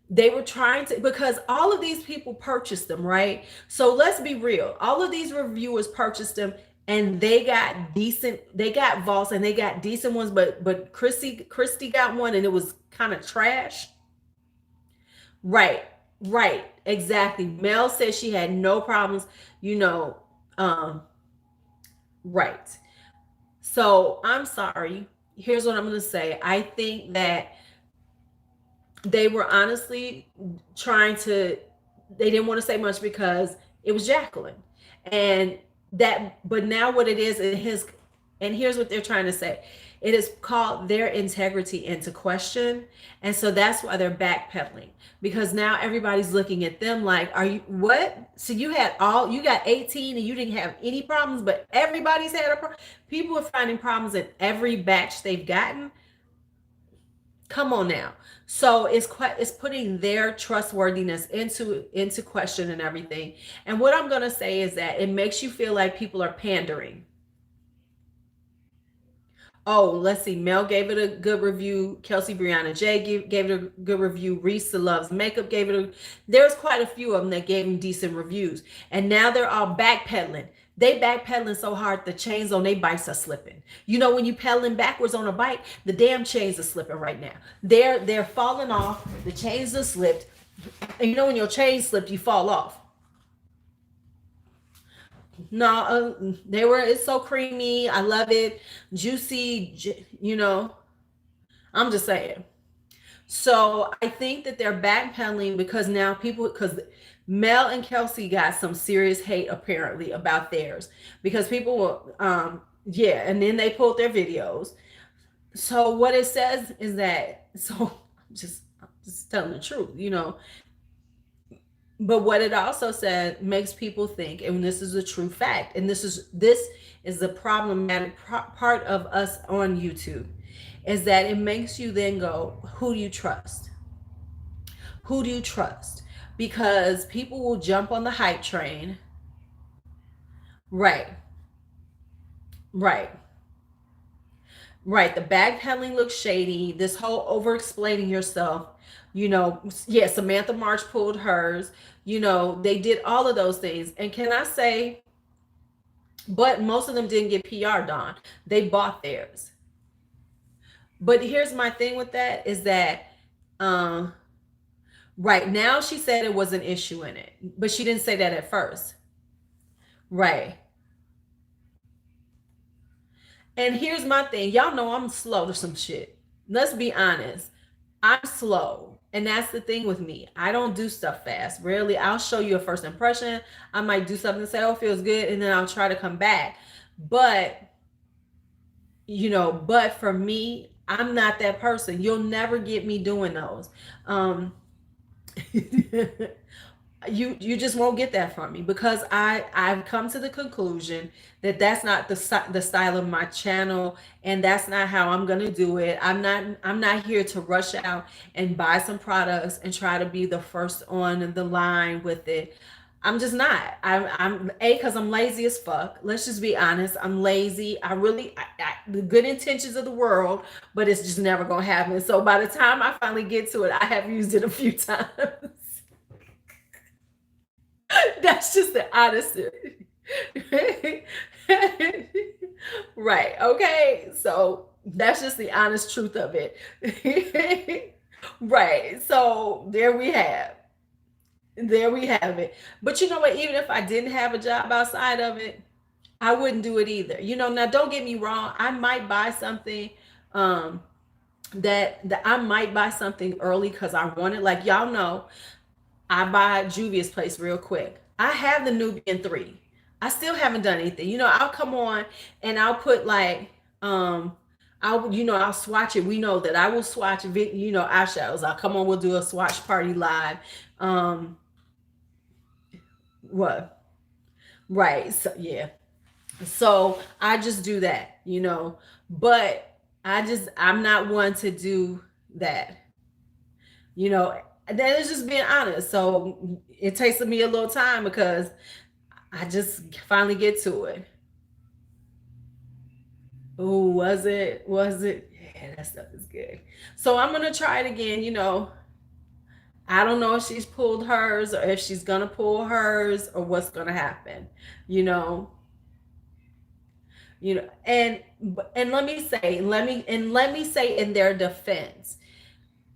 They were trying to, because all of these people purchased them, right? So let's be real. All of these reviewers purchased them and they got vaults and they got decent ones, but Christy got one and it was kind of trash. Right, right, exactly. Mel said she had no problems, you know, um, right. So I'm sorry. Here's what I'm gonna say. I think that they were honestly trying to, they didn't want to say much because it was Jaclyn. And but now what it is, and here's what they're trying to say. It is called their integrity into question. And so that's why they're backpedaling, because now everybody's looking at them like, are you what? So you got 18 and you didn't have any problems, but everybody's had a problem. People are finding problems in every batch they've gotten. Come on now. So it's putting their trustworthiness into question and everything. And what I'm going to say is that it makes you feel like people are pandering. Oh, let's see. Mel gave it a good review. Kelsey Brianna J gave it a good review. Risa Loves Makeup gave it a. There's quite a few of them that gave them decent reviews, and now they're all backpedaling. They backpedaling so hard the chains on their bikes are slipping. When you pedaling backwards on a bike, the damn chains are slipping right now. They're falling off. The chains are slipped. And when your chain slipped, you fall off. No, they were. It's so creamy. I love it, juicy. I'm just saying. So I think that they're backpedaling because now because Mel and Kelsey got some serious hate apparently about theirs, because people were, yeah, and then they pulled their videos. So what it says is that, so I'm just telling the truth. But what it also said makes people think, and this is a true fact, and this is the problematic part of us on YouTube, is that it makes you then go, who do you trust? Who do you trust? Because people will jump on the hype train. Right, right, right. The backpedaling looks shady. This whole over explaining yourself. Yeah, Samantha March pulled hers. They did all of those things. And can I say, but most of them didn't get PR done. They bought theirs. But here's my thing with that is that, um, right now she said it was an issue in it, but she didn't say that at first. Right. And here's my thing. Y'all know I'm slow to some shit. Let's be honest. I'm slow. And that's the thing with me. I don't do stuff fast. Rarely, I'll show you a first impression. I might do something and say, oh, feels good. And then I'll try to come back. But, but for me, I'm not that person. You'll never get me doing those. Um, you just won't get that from me, because I've come to the conclusion that that's not the style of my channel, and that's not how I'm going to do it. I'm not here to rush out and buy some products and try to be the first on the line with it. I'm just not. I'm because I'm lazy as fuck. Let's just be honest. I'm lazy. The good intentions of the world, but it's just never gonna happen. So by the time I finally get to it, I have used it a few times. That's just the honesty. Right. Okay. So that's just the honest truth of it. Right. So there we have it. But you know what? Even if I didn't have a job outside of it, I wouldn't do it either. Now don't get me wrong. I might buy something um that I might buy something early because I want it. Like y'all know, I buy Juvia's Place real quick. I have the Nubian 3. I still haven't done anything. I'll come on and I'll put like I'll swatch it. We know that I will swatch eyeshadows. I'll come on, we'll do a swatch party live. What? Right. So yeah. So I just do that. But I'm not one to do that. That is just being honest. So it takes me a little time because I just finally get to it. Oh, was it? Yeah, that stuff is good. So I'm gonna try it again. I don't know if she's pulled hers or if she's gonna pull hers or what's gonna happen. You know, and let me say in their defense,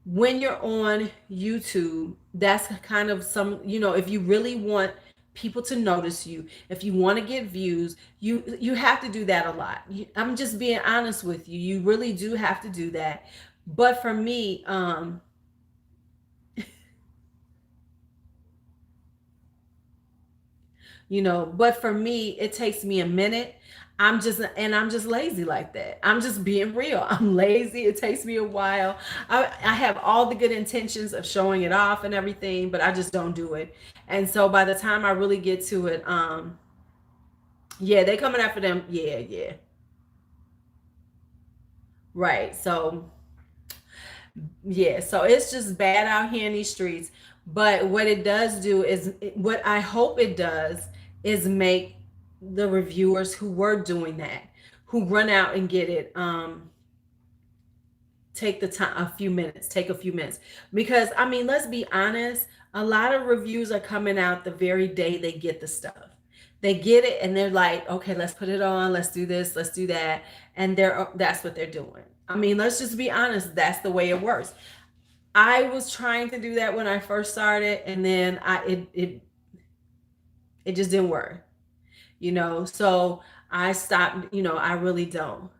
when you're on YouTube, that's kind of if you really want people to notice you, if you want to get views, you have to do that a lot. I'm just being honest with you. You really do have to do that. But for me, it takes me a minute. I'm just lazy like that. I'm just being real. I'm lazy. It takes me a while. I have all the good intentions of showing it off and everything, but I just don't do it. And so by the time I really get to it, yeah, they coming after them. Yeah, yeah. Right. So yeah, so it's just bad out here in these streets. But what it does do is, what I hope it does is make the reviewers who were doing that, who run out and get it, take the time, take a few minutes. Because I mean, let's be honest, a lot of reviews are coming out the very day they get the stuff. They get it and they're like, okay, let's put it on, let's do this, let's do that. And that's what they're doing. I mean, let's just be honest, that's the way it works. I was trying to do that when I first started, and then it just didn't work. So I stopped. I really don't.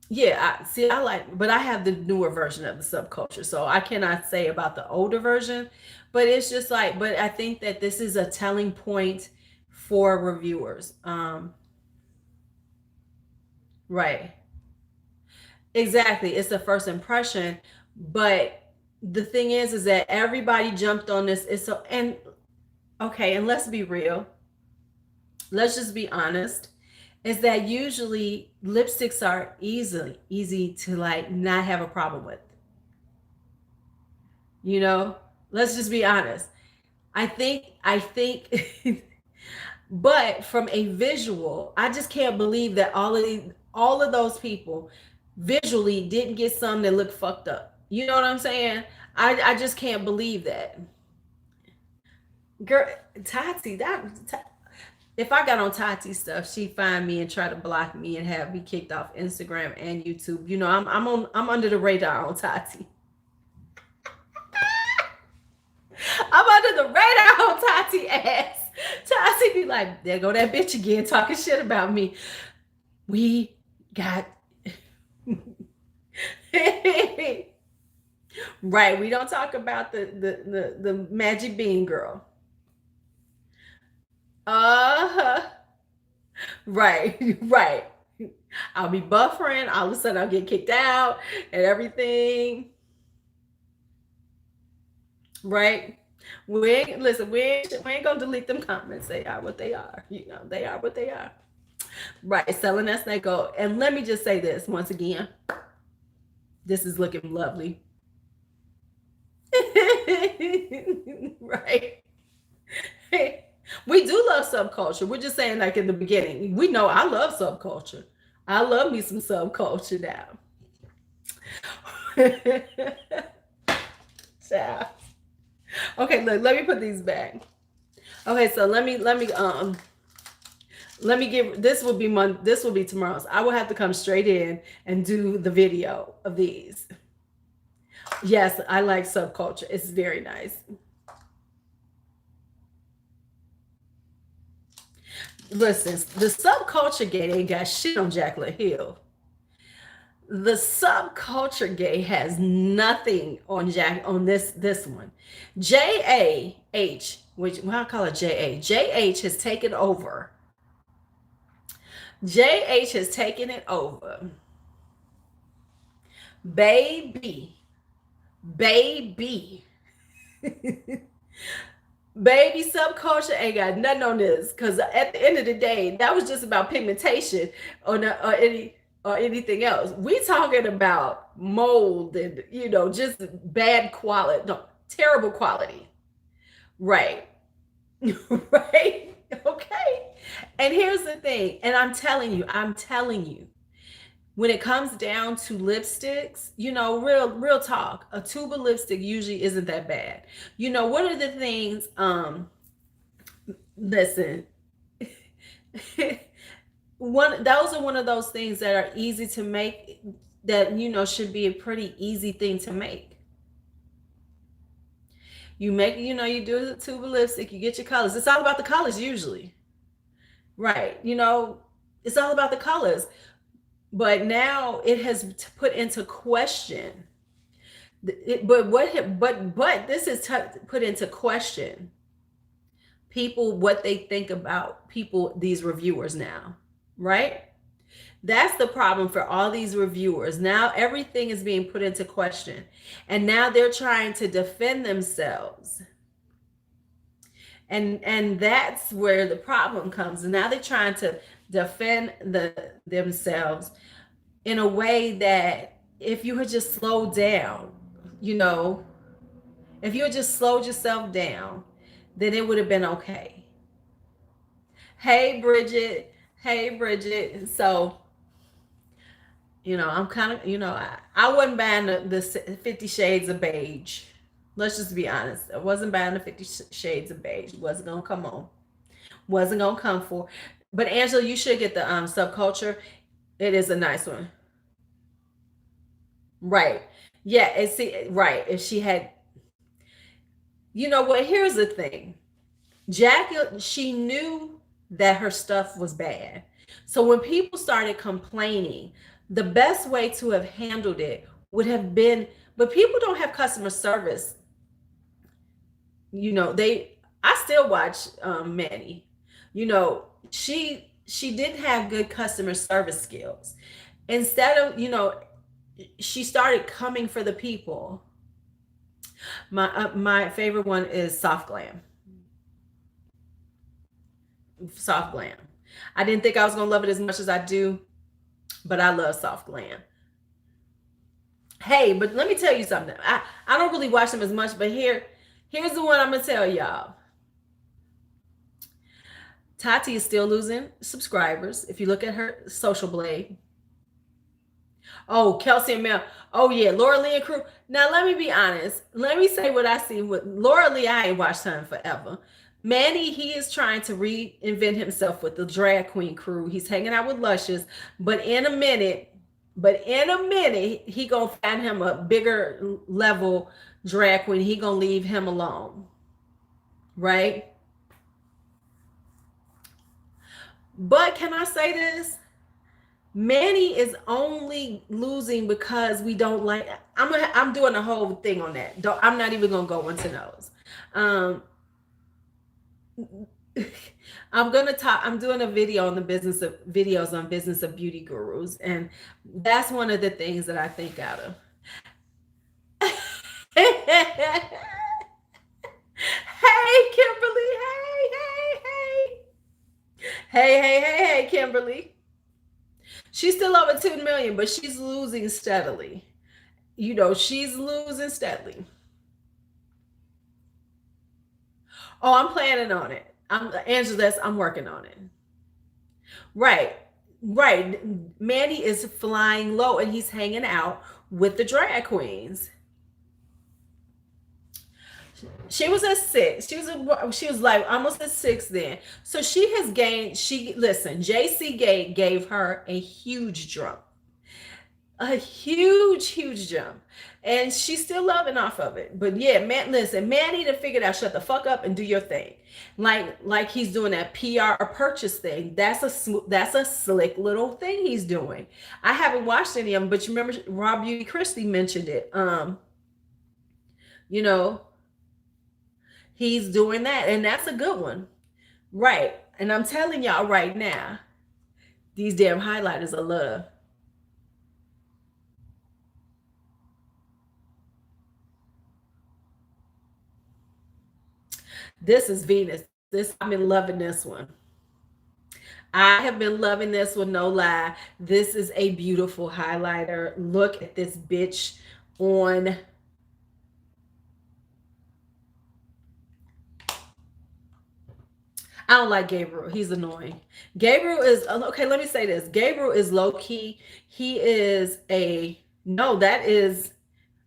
Yeah, I like, but I have the newer version of the subculture, so I cannot say about the older version. But it's just like, but I think that this is a telling point for reviewers. Right. Exactly. It's the first impression. But the thing is that everybody jumped on this. It's so, and okay, and let's be real. Let's just be honest. Is that usually lipsticks are easy to like not have a problem with. You know, let's just be honest. I think but from a visual, I just can't believe that all of those people visually didn't get some that look fucked up. You know what I'm saying? I just can't believe that. Girl, Tati, if I got on Tati stuff, she'd find me and try to block me and have me kicked off Instagram and YouTube. I'm under the radar on Tati. I'm under the radar on Tati ass. Tati be like, there go that bitch again talking shit about me. We got Right. We don't talk about the magic bean girl. Uh-huh. Right. Right. I'll be buffering. All of a sudden I'll get kicked out and everything. Right. We ain't gonna delete them comments. They are what they are. They are what they are. Right. Selling that snake oil. And let me just say this once again. This is looking lovely. Right. We do love subculture. We're just saying, like in the beginning, we know I love subculture. I love me some subculture now. Child. Okay, look, let me put these back. Okay, so let me give, this will be tomorrow's. I will have to come straight in and do the video of these. Yes, I like subculture. It's very nice. Listen, the subculture gate ain't got shit on Jaclyn Hill. The subculture gay has nothing on this one. JAH, which I call it JA. JH has taken over. JH has taken it over. Baby. Baby, subculture ain't got nothing on this, because at the end of the day, that was just about pigmentation or anything else. We talking about mold and just bad quality, no, terrible quality. Right. Right. Okay. And here's the thing, and I'm telling you, when it comes down to lipsticks, real talk, a tube of lipstick usually isn't that bad. What are the things, listen, those are one of those things that are easy to make, that, should be a pretty easy thing to make. You make, you do a tube of lipstick, you get your colors. It's all about the colors usually. Right. It's all about the colors. But now it has put into question. But this is put into question people, what they think about people, these reviewers now, right? That's the problem for all these reviewers. Now everything is being put into question, and now they're trying to defend themselves. And that's where the problem comes. And now they're trying to defend themselves in a way that, if you had just slowed down, if you had just slowed yourself down, then it would have been okay. Hey, Bridget. So, I'm kind of, I wasn't buying the 50 Shades of Beige. Let's just be honest. I wasn't buying the 50 Shades of Beige. It wasn't going to come on. Wasn't going to come for. But Angela, you should get the subculture. It is a nice one. Right. Yeah. And see, right. If she had, what? Here's the thing. Jaclyn, she knew that her stuff was bad. So when people started complaining, the best way to have handled it would have been, but people don't have customer service. I still watch Manny. She didn't have good customer service skills. Instead of, she started coming for the people. My favorite one is Soft Glam. Soft Glam. I didn't think I was gonna love it as much as I do, but I love Soft Glam. Hey, but let me tell you something. I don't really watch them as much, but here's the one I'm gonna tell y'all. Tati is still losing subscribers. If you look at her social blade. Oh, Kelsey and Mel. Oh yeah, Laura Lee and crew. Now let me be honest. Let me say what I see with Laura Lee. I ain't watched her in forever. Manny, he is trying to reinvent himself with the drag queen crew. He's hanging out with Luscious, but in a minute, he gonna find him a bigger level drag queen. He gonna leave him alone, right? But can I say this? Manny is only losing because we don't like. I'm doing a whole thing on that. I'm not even gonna go into those. Um, I'm gonna talk. I'm doing a video on the business of videos on business of beauty gurus, and that's one of the things that I think out of. Hey, Kimberly. Hey, Kimberly. She's still over 2 million, but she's losing steadily. You know, she's losing steadily. Oh, I'm planning on it. I'm working on it. Right. Right. Manny is flying low and he's hanging out with the drag queens. She was at 6. She was like almost at 6 then. So she has gained. She listen. JC gave her a huge jump, a huge jump, and she's still loving off of it. But yeah, man, listen, man, need to figure out. Shut the fuck up and do your thing, like he's doing that PR or purchase thing. That's a slick little thing he's doing. I haven't watched any of them, but you remember Rob Beauty Christie mentioned it. You know, he's doing that, and that's a good one. Right. And I'm telling y'all right now, these damn highlighters are love. This is Venus. This I've been loving this one. I have been loving this one, no lie. This is a beautiful highlighter. Look at this bitch on. I don't like Gabriel. He's annoying. Gabriel is okay. Let me say this. Gabriel is low key. He is a no. That is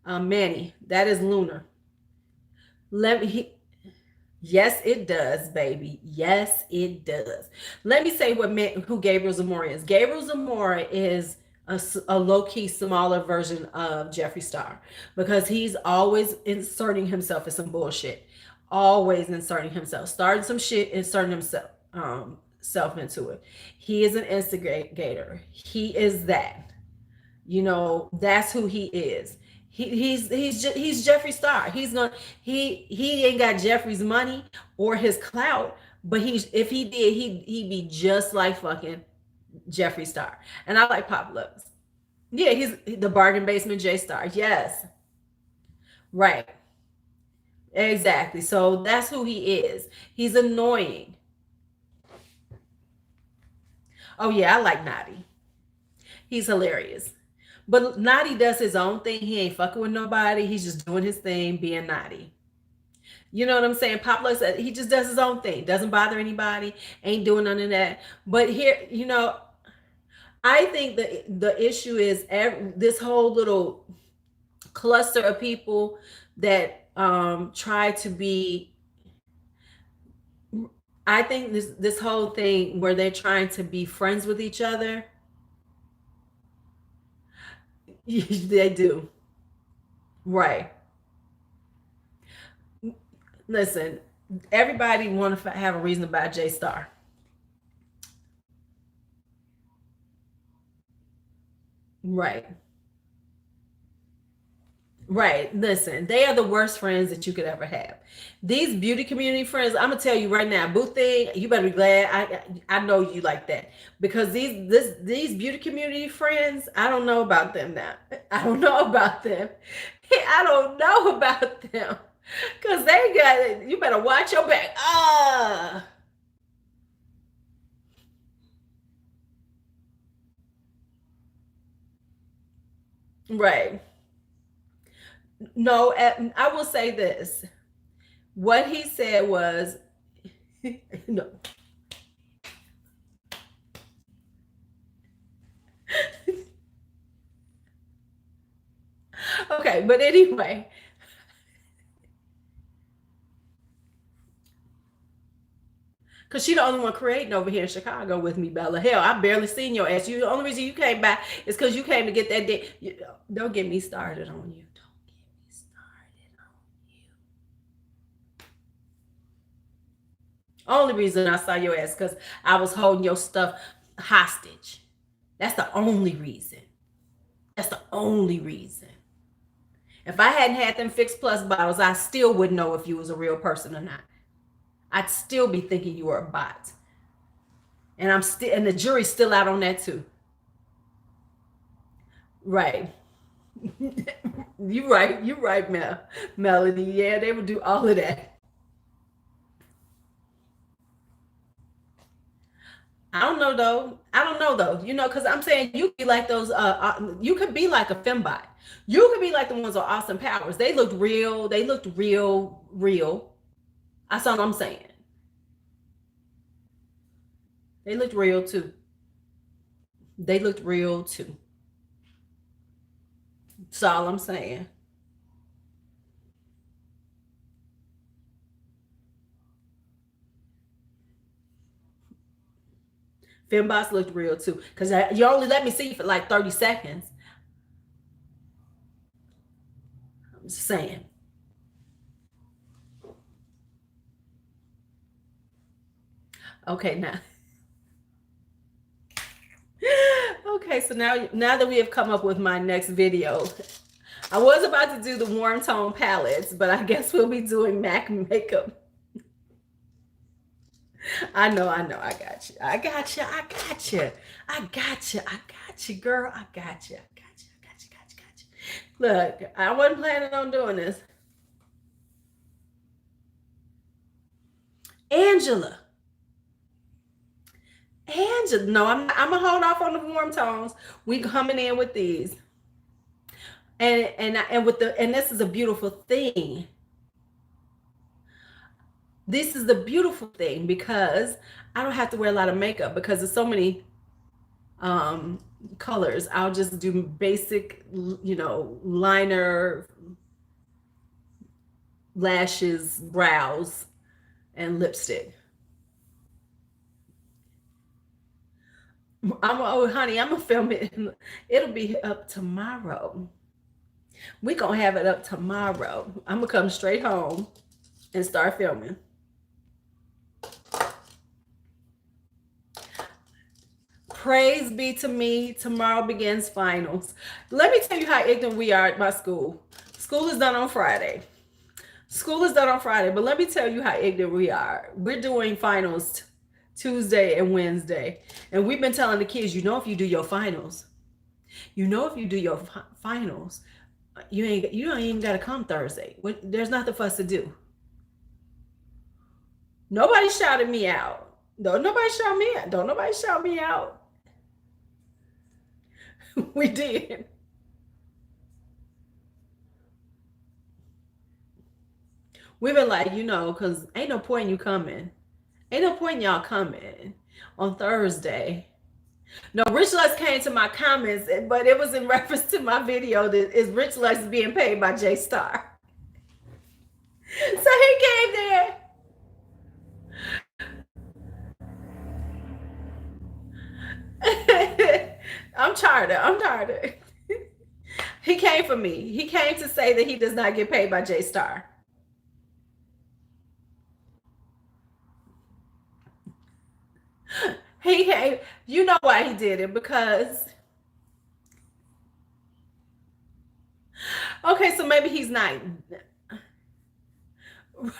Manny. That is Lunar. Let me. Yes, it does, baby. Yes, it does. Let me say who Gabriel Zamora is. Gabriel Zamora is a low key smaller version of Jeffree Star because he's always inserting himself in some bullshit. Always inserting himself, starting some shit, inserting himself self into it. He is an instigator. He is that. You know, that's who he is. He's Jeffree Star. He ain't got Jeffree's money or his clout, but if he did, he'd be just like fucking Jeffree Star. And I like Pop Loves. Yeah, he's the bargain basement J Star. Yes. Right. Exactly. So that's who he is. He's annoying. Oh yeah, I like Naughty. He's hilarious. But Naughty does his own thing. He ain't fucking with nobody. He's just doing his thing, being naughty. You know what I'm saying? Pop Lux, he just does his own thing. Doesn't bother anybody. Ain't doing none of that. But here, I think the issue is this whole little cluster of people that try to be. I think this whole thing where they're trying to be friends with each other. They do. Right. Listen, everybody want to have a reason about J Star. Right. Right. Listen, they are the worst friends that you could ever have. These beauty community friends, I'm gonna tell you right now, boo thing, you better be glad I know you like that. Because these beauty community friends, I don't know about them now. I don't know about them. I don't know about them. Cause they got you better watch your back. Right. No, I will say this. What he said was, no. Okay, but anyway, because she the only one creating over here in Chicago with me, Bella. Hell, I barely seen your ass. You the only reason you came back is because you came to get that dick. Don't get me started on you. Don't get me started on you. Only reason I saw your ass because I was holding your stuff hostage. That's the only reason. That's the only reason. If I hadn't had them Fix Plus bottles, I still wouldn't know if you was a real person or not. I'd still be thinking you were a bot. And the jury's still out on that too. Right. You're right, Melody. Yeah, they would do all of that. I don't know though. Because I'm saying you could be like those. You could be like a fembot. You could be like the ones with Austin Powers. They looked real. They looked real. That's all I'm saying. They looked real too. They looked real too. That's all I'm saying. Fembots looked real too. Because you only let me see you for like 30 seconds. I'm just saying. Okay, now. Okay, so now that we have come up with my next video, I was about to do the warm tone palettes, but I guess we'll be doing MAC makeup. I know. I got you. I got you, girl. I got you. Look, I wasn't planning on doing this. Angela. No, I'm gonna hold off on the warm tones. We coming in with these. And this is a beautiful thing. This is the beautiful thing because I don't have to wear a lot of makeup because there's so many colors. I'll just do basic, liner, lashes, brows, and lipstick. Honey, I'm gonna film it. It'll be up tomorrow. We're gonna have it up tomorrow. I'm gonna come straight home and start filming. Praise be to me. Tomorrow begins finals. Let me tell you how ignorant we are at my school. School is done on Friday. But let me tell you how ignorant we are. We're doing finals Tuesday and Wednesday. And we've been telling the kids, if you do your finals, you don't even got to come Thursday. There's nothing for us to do. Nobody shouted me out. Don't nobody shout me out. We did. We've been like, because ain't no point in you coming. Ain't no point in y'all coming on Thursday. No, Rich Lux came to my comments, but it was in reference to my video that is Rich Lux being paid by J Star. So he came there. I'm tired. He came for me. He came to say that he does not get paid by J Star. You know why he did it? Because okay, so maybe he's not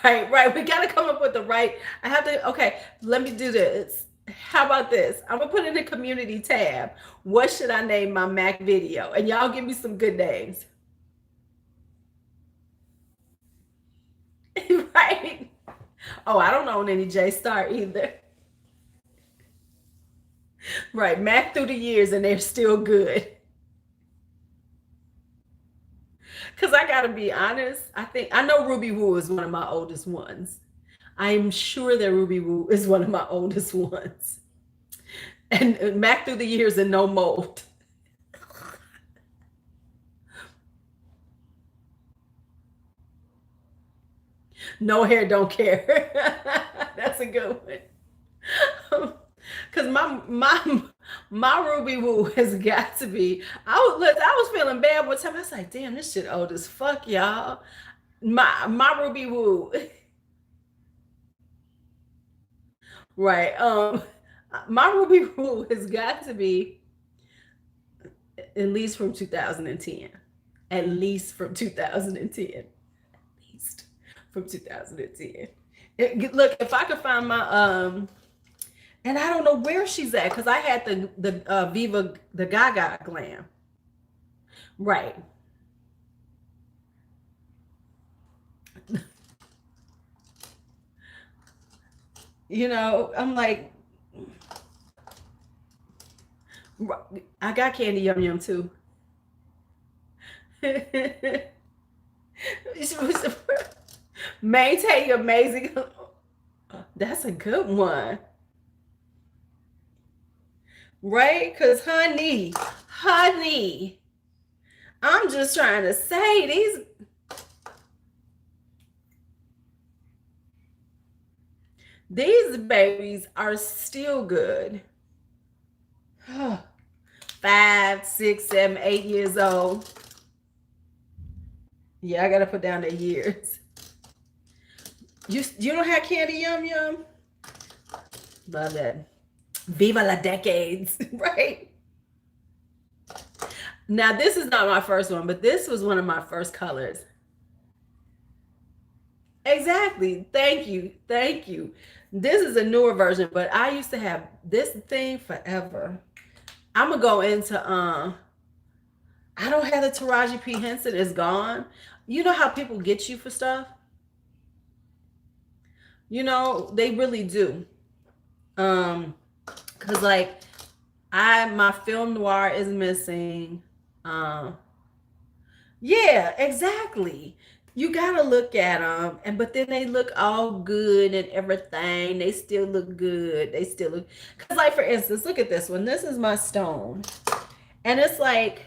right. We got to come up with the right. I have to. Okay, let me do this. How about this? I'm gonna put in the community tab. What should I name my Mac video? And y'all give me some good names. Right? Oh, I don't own any J Star either. Right, Mac through the years and they're still good. Because I gotta be honest, I know Ruby Woo is one of my oldest ones. I'm sure that Ruby Woo is one of my oldest ones. And Mac through the years and no mold. No hair, don't care. That's a good one. Because my Ruby Woo has got to be. I was feeling bad one time. I was like, damn, this shit old as fuck, y'all. My Ruby Woo. Right. My Ruby Woo has got to be At least from 2010. At least from 2010. At least from 2010. Look, if I could find my and I don't know where she's at because I had the Viva the Gaga glam. Right. You know, I'm like, I got Candy Yum Yum too. Maintain your amazing. That's a good one. Right? Because, honey, I'm just trying to say these babies are still good. 5, 6, 7, 8 years old. Yeah, I gotta put down the years. You don't have Candy Yum Yum? Love that. Viva la decades, right? Now this is not my first one, but this was one of my first colors. Exactly. Thank you. Thank you. This is a newer version, but I used to have this thing forever. I'm gonna go into I don't have the Taraji P. Henson. It's gone. You know how people get you for stuff? You know, they really do. Cause like my film noir is missing. Yeah, exactly. You gotta look at them, but then they look all good and everything. They still look good. They still look, cause like for instance, look at this one. This is my stone, and it's like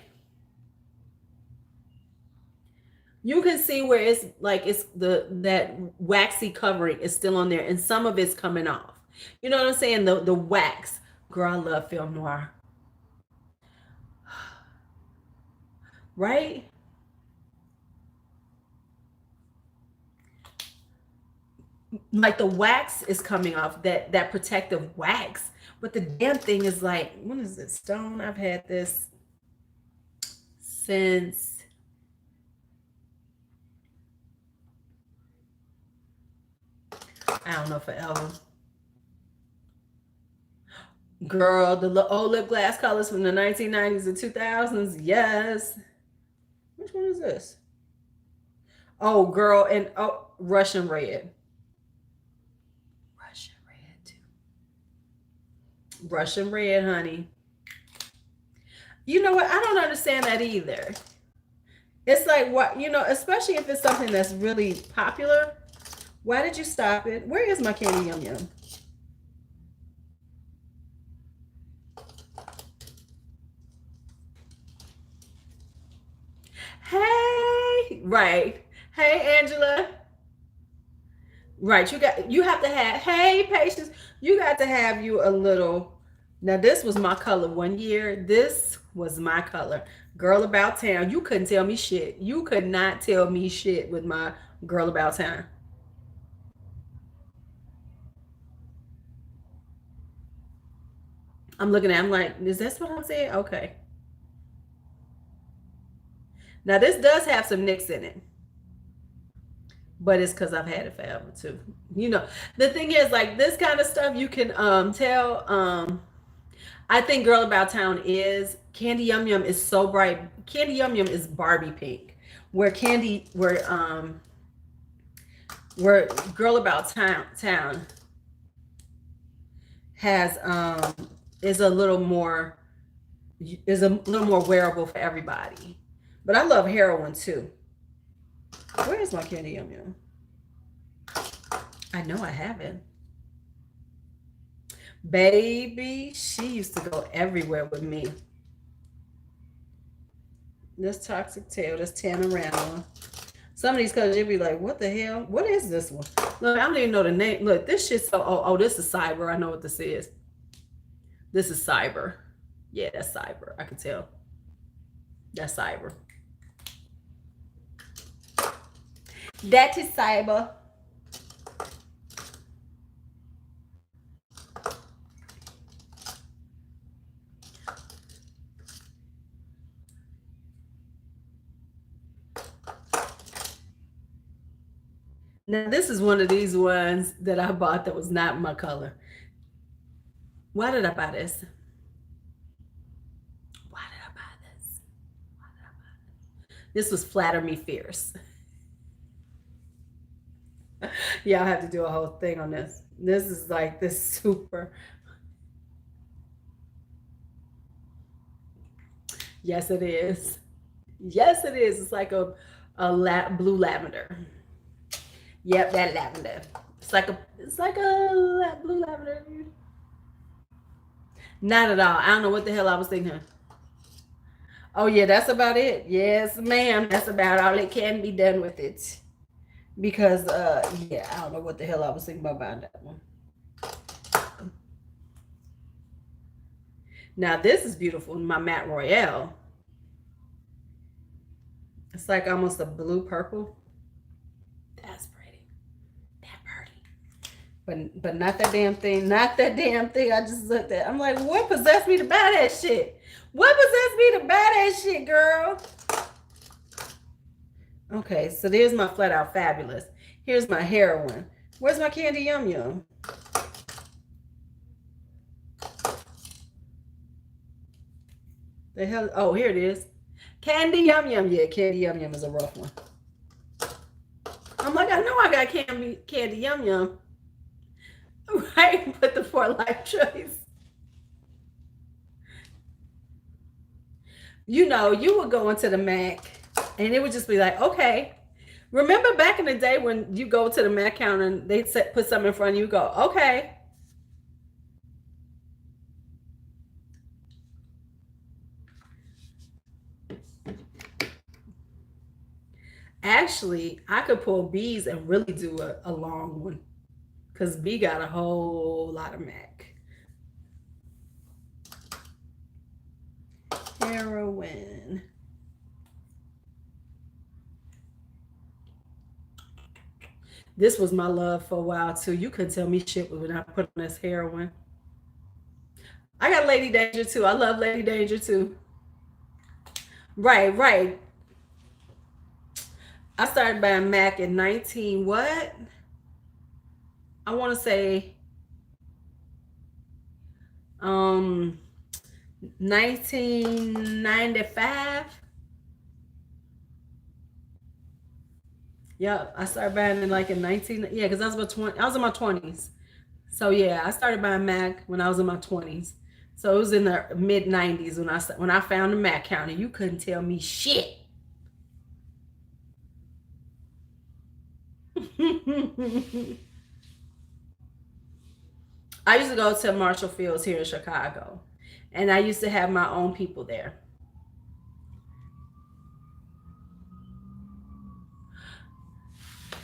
you can see where it's like it's that waxy covering is still on there, and some of it's coming off. You know what I'm saying? The wax. Girl, I love film noir. Right? Like the wax is coming off, that protective wax, but the damn thing is like, what is it, stone? I've had this since I don't know, forever. Girl, the old lip glass colors from the 1990s and 2000s. Yes. Which one is this? Oh, girl, and oh, Russian red. Russian red too. Russian red, honey. You know what? I don't understand that either. It's like, what, you know, especially if it's something that's really popular. Why did you stop it? Where is my Candy Yum Yum? Hey, right. Hey, Angela. Right. You have to have, hey, Patience, you got to have you a little. Now, this was my color one year. This was my color. Girl About Town. You couldn't tell me shit. You could not tell me shit with my Girl About Town. I'm looking at, I'm like, is this what I'm saying? Okay. Now, this does have some nicks in it, but it's because I've had it forever too. You know, the thing is, like, this kind of stuff you can tell. I think Girl About Town is Candy Yum Yum is so bright. Candy Yum Yum is Barbie pink, where Girl About Town has is a little more wearable for everybody. But I love heroin too. Where is my Candy Yum Yum? I know I haven't. Baby, she used to go everywhere with me. This Toxic Tail, this Tamarana. Some of these colors, you'll be like, what the hell? What is this one? Look, I don't even know the name. Look, this shit's so, oh, this is Cyber. I know what this is. This is Cyber. Yeah, that's Cyber. I can tell. That's Cyber. That is Cyber. Now this is one of these ones that I bought that was not my color. Why did I buy this? Why did I buy this? Why did I buy this? This was Flatter Me Fierce. Yeah, I'll have to do a whole thing on this. This is like this super. Yes, it is. Yes, it is. It's like a blue lavender. Yep, that lavender. It's like a blue lavender. Not at all. I don't know what the hell I was thinking. Oh yeah, that's about it. Yes, ma'am. That's about all it can be done with it. Because yeah, I don't know what the hell I was thinking about buying that one. Now this is beautiful, my Matte Royale. It's like almost a blue purple. That's pretty. That pretty. But not that damn thing. Not that damn thing. I just looked at. I'm like, what possessed me to buy that shit? What possessed me to buy that shit, girl? Okay, so there's my Flat Out Fabulous. Here's my heroine. Where's my Candy Yum Yum? The hell? Oh, here it is. Candy Yum Yum. Yeah, Candy Yum Yum is a rough one. I'm like, I know I got Candy Yum Yum. Right? Put the For Life choice. You know, you would go into the Mac and it would just be like, okay. Remember back in the day when you go to the Mac counter and they put something in front of you, go, okay. Actually, I could pull B's and really do a long one because B got a whole lot of Mac. Heroin. This was my love for a while too. You couldn't tell me shit when I put on this heroin. I got Lady Danger too. I love Lady Danger too. Right, right. I started buying Mac in 19 what? I want to say 1995. Yep, I started buying it like in 19. Yeah, because I was about 20. I was in my 20s. So yeah, I started buying Mac when I was in my 20s. So it was in the mid 90s when I found the Mac counter. You couldn't tell me shit. I used to go to Marshall Fields here in Chicago, and I used to have my own people there.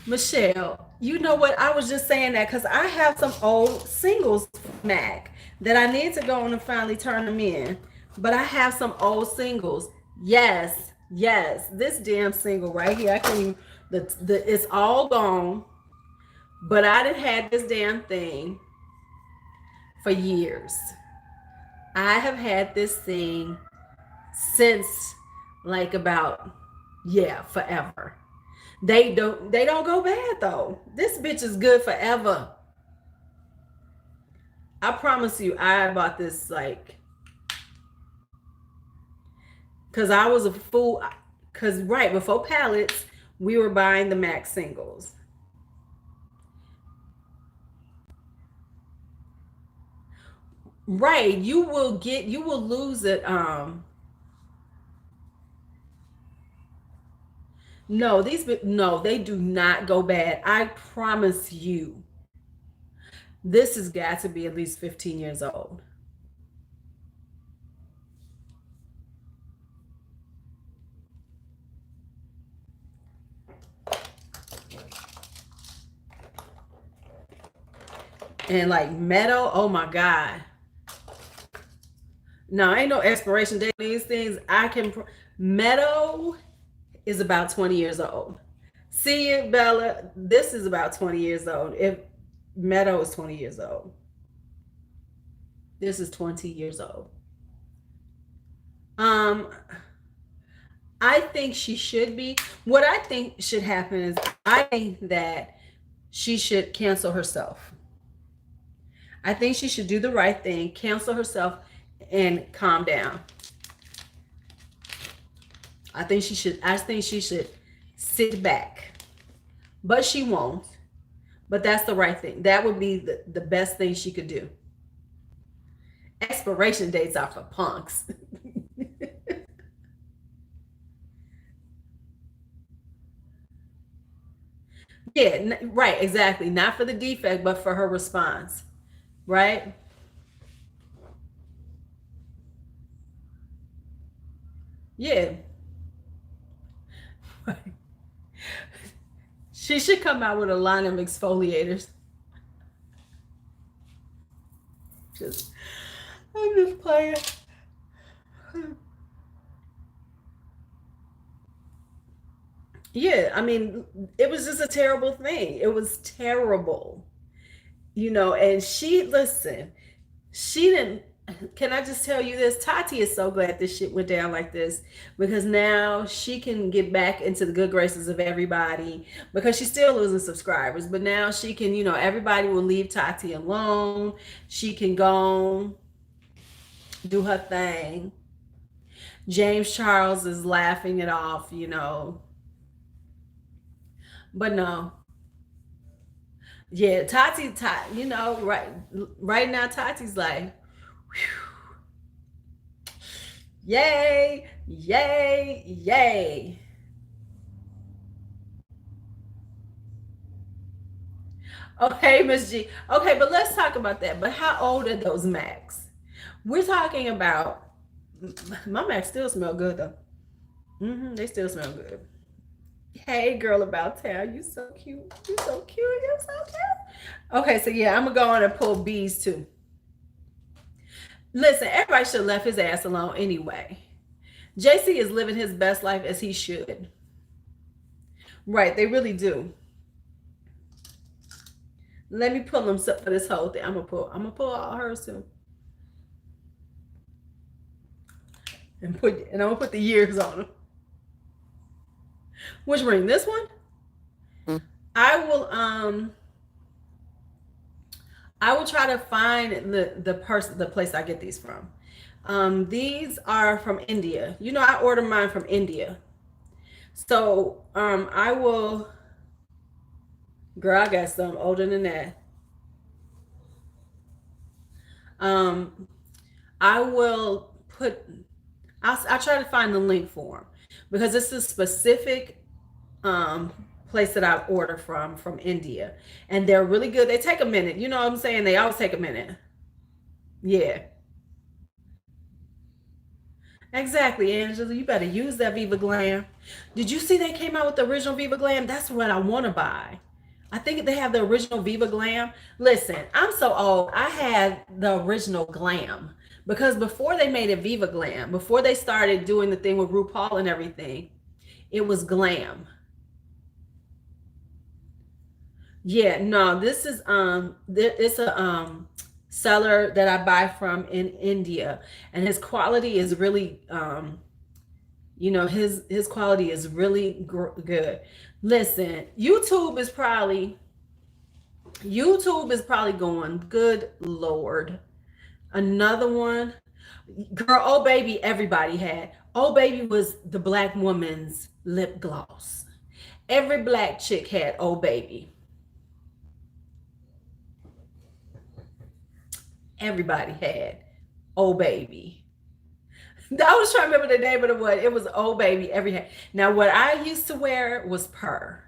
Michelle, you know what? I was just saying that because I have some old singles Mac that I need to go on and finally turn them in. But I have some old singles. Yes, yes. This damn single right here, I can't even. It's all gone. But I done had this damn thing for years. I have had this thing since like about, yeah, forever. They don't go bad though. This bitch is good forever. I promise you, I bought this like because I was a fool. Because right before pallets, we were buying the Mac singles. Right, you will lose it. No, no, they do not go bad. I promise you. This has got to be at least 15 years old. And like metal, oh my God. No, ain't no expiration date on these things. Meadow is about 20 years old. See it, Bella? This is about 20 years old. If Meadow is 20 years old, this is 20 years old. Um, I think she should be. What I think should happen is I think that she should cancel herself. I think she should do the right thing, cancel herself, and calm down. I think she should sit back. But she won't. But that's the right thing. That would be the best thing she could do. Expiration dates are for punks. Yeah, right, exactly. Not for the defect, but for her response. Right? Yeah. She should come out with a line of exfoliators. Just, I'm just playing. Yeah, I mean, it was just a terrible thing. It was terrible, and listen, she didn't. Can I just tell you this? Tati is so glad this shit went down like this, because now she can get back into the good graces of everybody, because she's still losing subscribers. But now she can, everybody will leave Tati alone. She can go on, do her thing. James Charles is laughing it off. But no. Yeah, right now Tati's like, yay, yay, yay. Okay, Miss G. Okay, but let's talk about that. But how old are those Macs? We're talking about, my Macs still smell good though. They still smell good. Hey, girl about town. You so cute. You so cute. You're so cute. Okay, so yeah, I'm gonna go on and pull bees too. Listen, everybody should have left his ass alone anyway. JC is living his best life as he should. Right, they really do. Let me pull them for this whole thing. I'm gonna pull all hers too. And I'm gonna put the years on them. Which ring? This one? I will try to find the place I get these from. These are from India. I order mine from India. So I will, girl, I got some older than that. I will I'll try to find the link for them, because it's a specific place that I order from India, and they're really good. They take a minute. You know what I'm saying? They always take a minute. Yeah. Exactly, Angela. You better use that Viva Glam. Did you see they came out with the original Viva Glam? That's what I want to buy. I think they have the original Viva Glam. Listen, I'm so old. I had the original Glam, because before they made it Viva Glam, before they started doing the thing with RuPaul and everything, it was Glam. Yeah, no, this is it's a seller that I buy from in India, and his quality is really his quality is really good. Listen, YouTube is probably going, good Lord. Another one. Girl, Oh Baby, everybody had. Oh Baby was the black woman's lip gloss. Every black chick had Oh Baby. Everybody had Oh Baby. I was trying to remember the name of the one. It was Oh Baby. Now, what I used to wear was Purr.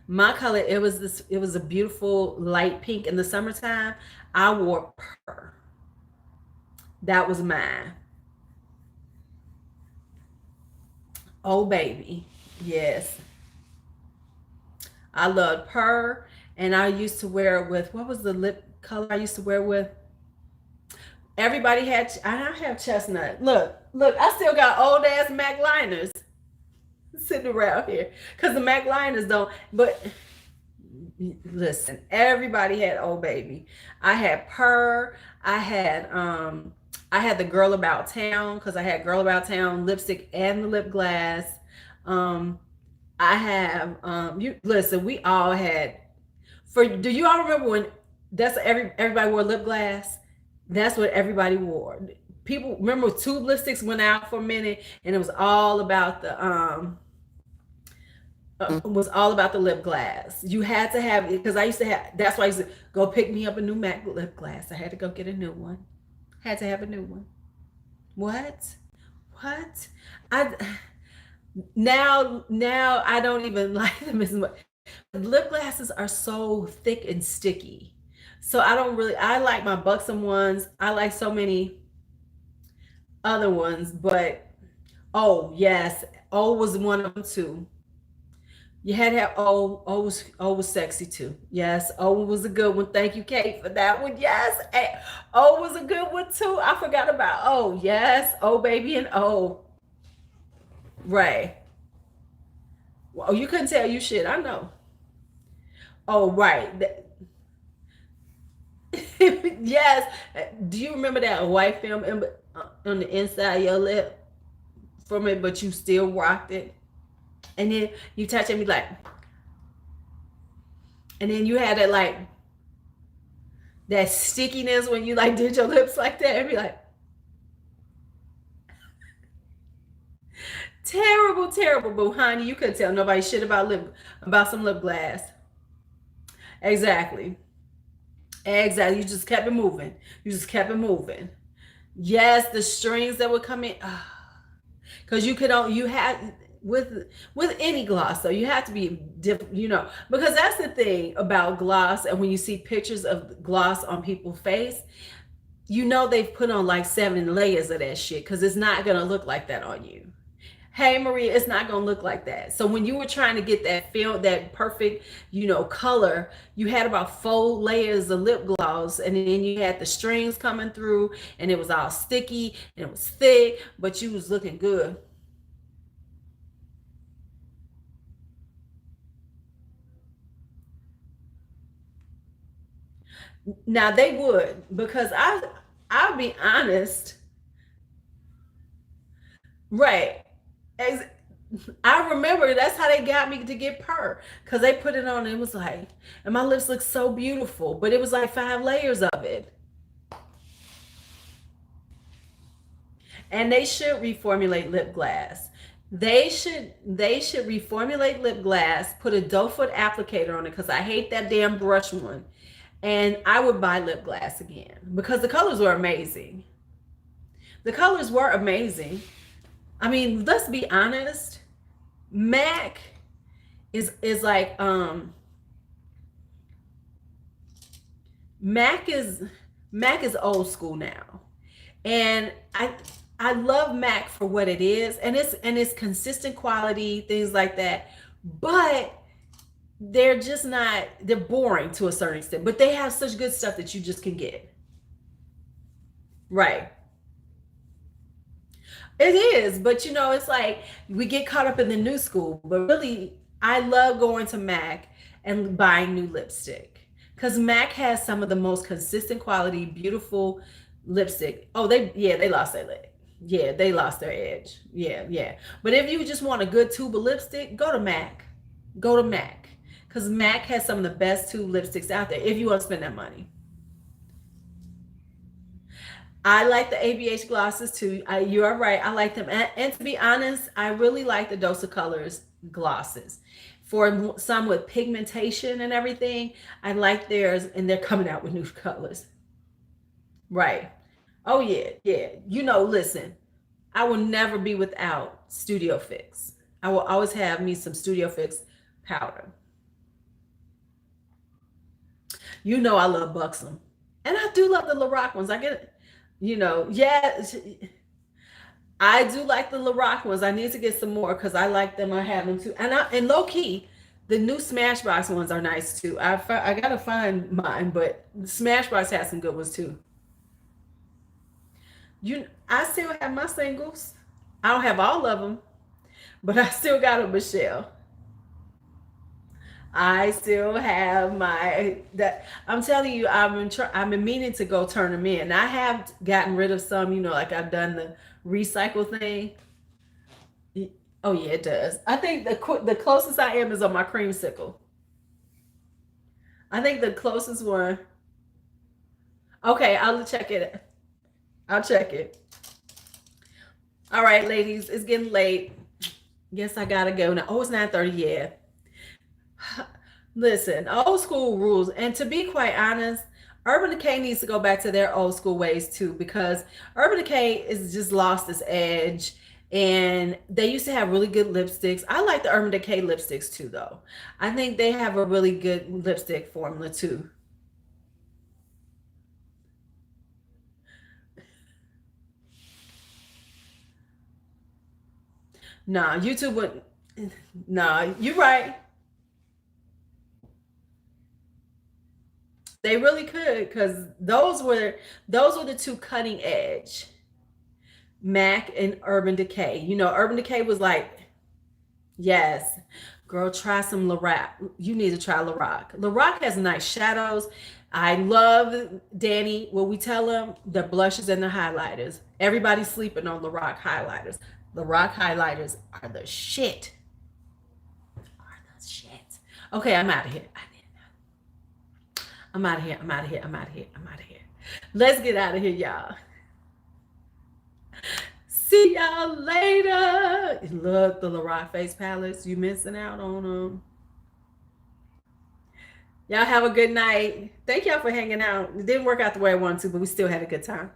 My color, it was a beautiful light pink in the summertime. I wore Purr. That was mine. Oh Baby. Yes. I loved Purr, and I used to wear it with, what was the lip color I used to wear with? Everybody had, I have chestnut. Look, I still got old ass MAC liners sitting around here, because the MAC liners don't, but listen, everybody had Oh Baby. I had Purr. I had the Girl About Town, because I had Girl About Town lipstick and the lip glass. I have you listen, we all had, Do you all remember when everybody wore lip gloss? That's what everybody wore. People remember tube lipsticks went out for a minute, and it was all about the lip gloss. You had to have it because I used to have. That's why I used to go pick me up a new MAC lip gloss. I had to go get a new one. Had to have a new one. What? What? I now I don't even like them as much. Lip glosses are so thick and sticky. So I like my Buxom ones. I like so many other ones, but oh yes, O was one of them too. You had to have O was sexy too. Yes, O was a good one. Thank you, Kate, for that one. Yes, O was a good one too. I forgot about O. Yes, O baby and O. Right. Well, you couldn't tell you shit. I know. Oh, right. Yes. Do you remember that white film on the inside of your lip from it, but you still rocked it? And then you touch it and be like, and then you had that like that stickiness when you like did your lips like that and be like, terrible, terrible. But honey, you couldn't tell nobody shit about some lip gloss. Exactly. Exactly. You just kept it moving. You just kept it moving. Yes, the strings that would come in. Because you could you had with any gloss though, you have to be different, because that's the thing about gloss. And when you see pictures of gloss on people's face, they've put on like 7 layers of that shit, because it's not gonna look like that on you. Hey Maria, it's not gonna look like that. So when you were trying to get that perfect, color, you had about 4 layers of lip gloss, and then you had the strings coming through, and it was all sticky and it was thick, but you was looking good. Now they would, because I'll be honest, right? I remember that's how they got me to get purr, because they put it on and it was like, and my lips look so beautiful, but it was like 5 layers of it. And they should reformulate lip gloss. They should reformulate lip gloss, put a doe foot applicator on it, because I hate that damn brush one. And I would buy lip gloss again, because the colors were amazing. The colors were amazing. I mean, let's be honest. MAC is like Mac is old school now. And I love Mac for what it is, and it's consistent quality, things like that. But they're boring to a certain extent, but they have such good stuff that you just can get. Right. It is, but it's like we get caught up in the new school. But really, I love going to Mac and buying new lipstick, because Mac has some of the most consistent quality, beautiful lipstick. Oh, they lost their leg. Yeah, they lost their edge. Yeah, yeah. But if you just want a good tube of lipstick, go to Mac. Go to Mac, because Mac has some of the best tube lipsticks out there if you want to spend that money. I like the ABH glosses too. You are right. I like them. And to be honest, I really like the Dose of Colors glosses. For some with pigmentation and everything, I like theirs, and they're coming out with new colors. Right. Oh, yeah. Yeah. Listen, I will never be without Studio Fix. I will always have me some Studio Fix powder. I love Buxom. And I do love the Lorac ones. I get it. Yeah, I do like the Lorac ones. I need to get some more, because I like them. I have them too. And low key, the new Smashbox ones are nice too. I gotta find mine, but Smashbox has some good ones too. I still have my singles. I don't have all of them, but I still got them, Michelle. I still have that. I'm telling you, I've been meaning to go turn them in. I have gotten rid of some, like I've done the recycle thing. Oh yeah, it does. I think the closest I am is on my creamsicle. I think the closest one. Okay, I'll check it. I'll check it. All right, ladies, it's getting late. Guess I gotta go now. Oh, it's 9:30. Yeah. Listen, old school rules. And to be quite honest, Urban Decay needs to go back to their old school ways too, because Urban Decay is just lost its edge. And they used to have really good lipsticks. I like the Urban Decay lipsticks too, though. I think they have a really good lipstick formula too. Nah, YouTube would. Nah, you're right. They really could, because those were the two cutting edge. Mac and Urban Decay. You know, Urban Decay was like, yes, girl, try some Lorac. You need to try Lorac. Lorac has nice shadows. I love Danny. What we tell him, the blushes and the highlighters. Everybody's sleeping on Lorac highlighters. Lorac highlighters are the shit. Are the shit. Okay, I'm out of here. I'm out of here. I'm out of here. I'm out of here. I'm out of here. Let's get out of here, y'all. See y'all later. Look, the Lorac face palettes. You missing out on them. Y'all have a good night. Thank y'all for hanging out. It didn't work out the way I wanted to, but we still had a good time.